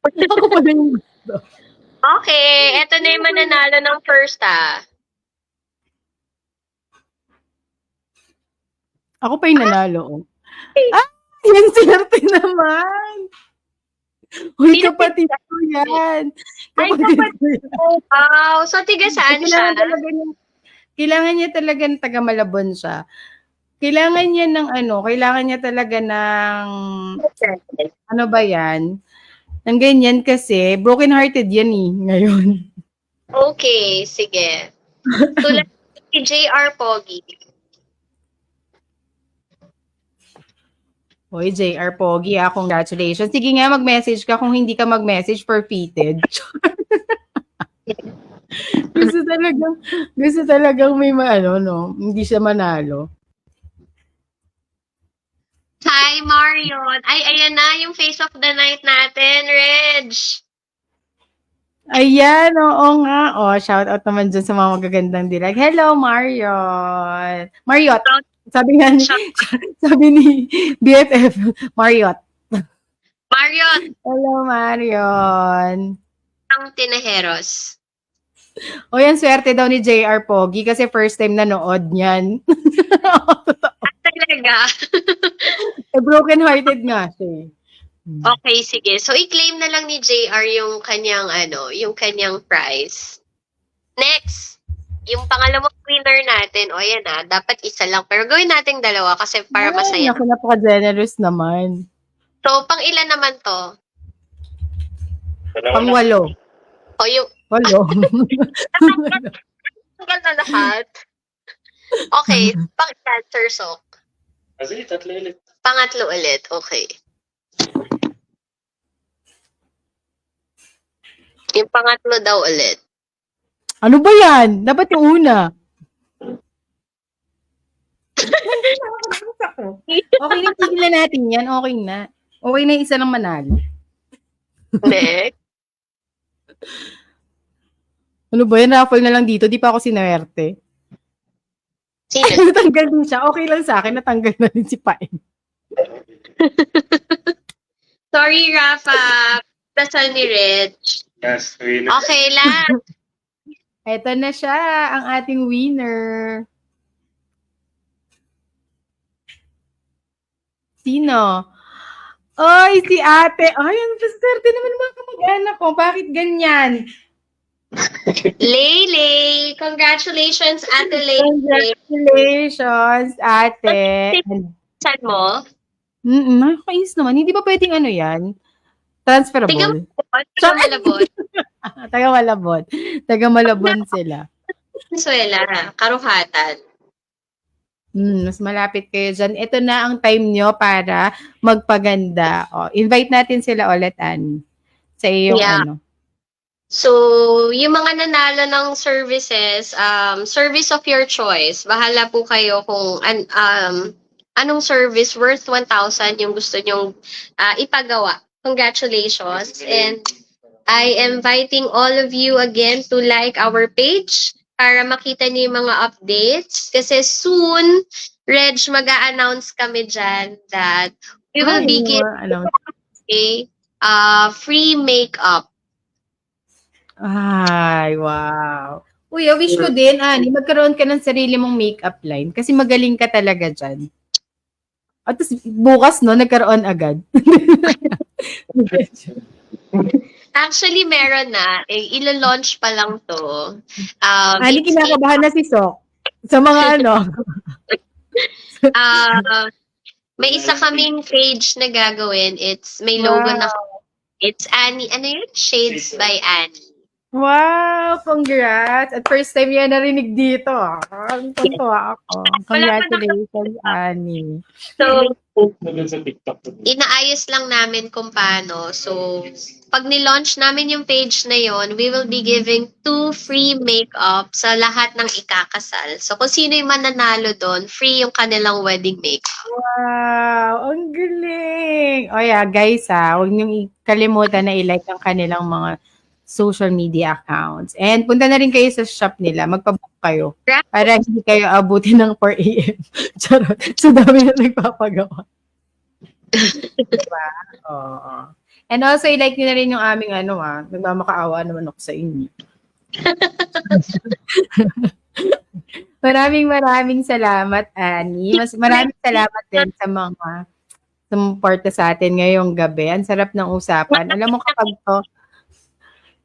Ako pa rin yung gusto. Okay, eto na yung mananalo ng first Ako pa yung nanalo. Yan, swerte naman. Uy, Sino kapatid ko yan. Ay, Kapatid ko yan. Oh, wow. So, tiga saan siya? Kailangan niya talaga ng taga Malabon siya. Kailangan niya talaga ng, ano ba yan? Ng ganyan kasi, broken-hearted yan ngayon. Okay, sige. Tulad si JR Pogi. Hoy, JR Pogi, congratulations. Sige nga, mag-message ka. Kung hindi ka mag-message, forfeited. gusto talagang may hindi siya manalo. Hi, Marion. Ay, ayan na yung face of the night natin, Reg. Ayan, oo nga. Shout out naman dyan sa mga magagandang direct. Hello, Marion. Mariot. Sabi ni BFF, Mariot. Marion. Hello, Marion. Ang Tinajeros. Yan, swerte daw ni JR Pogi kasi first time nanood niyan. Talaga? Broken-hearted nga siya. Okay, sige. So, i-claim na lang ni JR yung kanyang prize. Next, yung pangalawang winner natin. Yan dapat isa lang. Pero gawin natin dalawa kasi para masaya. Ako napaka-generous naman. So, pang ilan naman to? Pang-8. Yung 8. tanggal na lahat. Okay, pang-ilan, Sir Sok? Kasi, tatlo ulit. Pangatlo ulit, okay. Yung pangatlo daw ulit. Ano ba yan? Dapat yung una. Okay na, tigilan natin yan. Okay na. Okay na isa lang manalo. Next. Ano ba yan? Raffle na lang dito. Di pa ako sinwerte. Sino? Natanggal din siya. Okay lang sa akin. Natanggal na din si Paeng. Sorry, Rafa. Dasal ni Reg. Yes, winner. Okay lang. Eto na siya, ang ating winner. Sino? Oy, si ate. Ay, ang swerte naman mga kamag-anak ko. Bakit ganyan? Leylay. Congratulations, Ate Leylay. Congratulations, ate. Saan mo? Nakakainis naman. Hindi ba pwedeng yan? Transferable. Taga-Malabon. Taga-Malabon. Taga-Malabon sila. Venezuela. Karuhatan. Mas malapit kayo dyan. Ito na ang time nyo para magpaganda. Invite natin sila ulit, Annie. Sa iyong So, yung mga nanalo ng services, service of your choice. Bahala po kayo kung anong service worth 1,000 yung gusto nyong ipagawa. Congratulations. And I am inviting all of you again to like our page para makita niyo yung mga updates. Kasi soon, Reg, mag-a-announce kami dyan that we will be giving a free makeup. Ay, wow. Uy, wish ko din, Annie, magkaroon ka ng sarili mong makeup line kasi magaling ka talaga dyan. At bukas, nagkaroon agad. Actually, meron na. Ilo-launch pa lang to. Annie, kinakabahan na si Sok. Sa mga may isa kaming page na gagawin. May logo na. It's Annie. Ano yun? Shades by Annie. Wow! Congrats! At first time yan narinig dito. Tuntua ako. Congratulations, Annie. So, sa TikTok. inaayos lang namin kung paano. So, pag nilaunch namin yung page na yon, we will be giving 2 free makeup sa lahat ng ikakasal. So, kung sino yung mananalo doon, free yung kanilang wedding makeup. Wow! Ang galing! O guys huwag niyong kalimutan na i-like ang kanilang mga social media accounts. And punta na rin kayo sa shop nila. Magpabook kayo. Para hindi kayo abutin ng 4 a.m. Charot. So, dami na nagpapagawa. Diba? Oo. And also, i-like nyo na rin yung aming nagmamakaawa naman ako sa inyo. Maraming salamat, Annie. Maraming salamat din sa mga sumuporta sa atin ngayong gabi. Ang sarap ng usapan. Alam mo kapag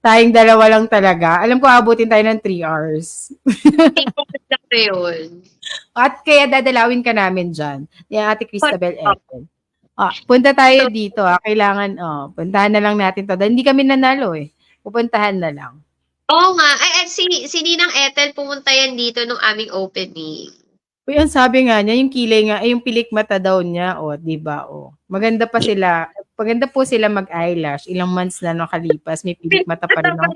tayong dalawa lang talaga, alam ko abutin tayo ng 3 hours. Yun. At kaya dadalawin ka namin dyan. Yung Ate Cristabel Ethel. Punta tayo dito. Kailangan, puntahan na lang natin to. Dahil hindi kami nanalo eh. Pupuntahan na lang. Oo nga. Ay, si Ninang Ethel pumunta yan dito nung aming opening. Uy, ang sabi nga niya, yung kilay nga, yung pilik mata daw niya, di ba, Maganda pa sila, maganda po sila mag-eyelash. Ilang months na nakalipas, may pilik mata pa rin ako.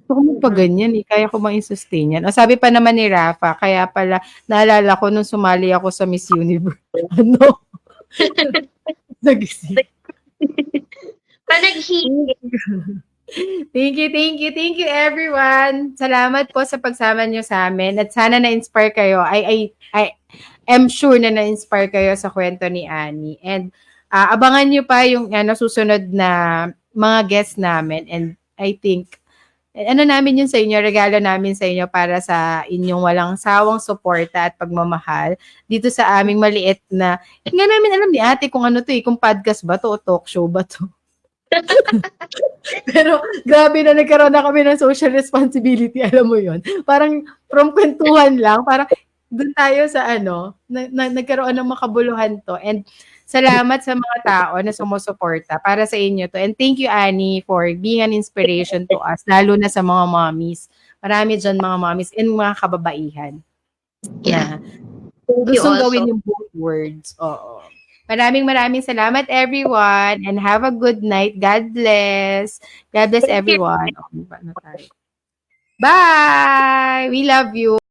Kung pa ganyan, kaya ko bang i-sustain yan? Sabi pa naman ni Rafa, kaya pala, naalala ko nung sumali ako sa Miss Universe. Ano? Nagising. Panaghihit. Thank you everyone. Salamat po sa pagsama niyo sa amin at sana na-inspire kayo. I am sure na na-inspire kayo sa kwento ni Annie. And abangan niyo pa yung susunod na mga guests namin, and I think namin yun sa inyo, regalo namin sa inyo para sa inyong walang sawang suporta at pagmamahal dito sa aming maliit na, nga namin alam ni ate kung ano to kung podcast ba to o talk show ba to. Pero grabe na nagkaroon na kami ng social responsibility, alam mo yun. Parang from kwentuhan lang, parang doon tayo sa nagkaroon ng makabuluhan to. And salamat sa mga tao na sumusuporta para sa inyo to. And thank you, Annie, for being an inspiration to us, lalo na sa mga mommies. Marami dyan mga mommies and mga kababaihan. Yeah. Gustong gawin yung both words. Oo. Maraming salamat, everyone, and have a good night. God bless. God bless everyone. Bye! We love you.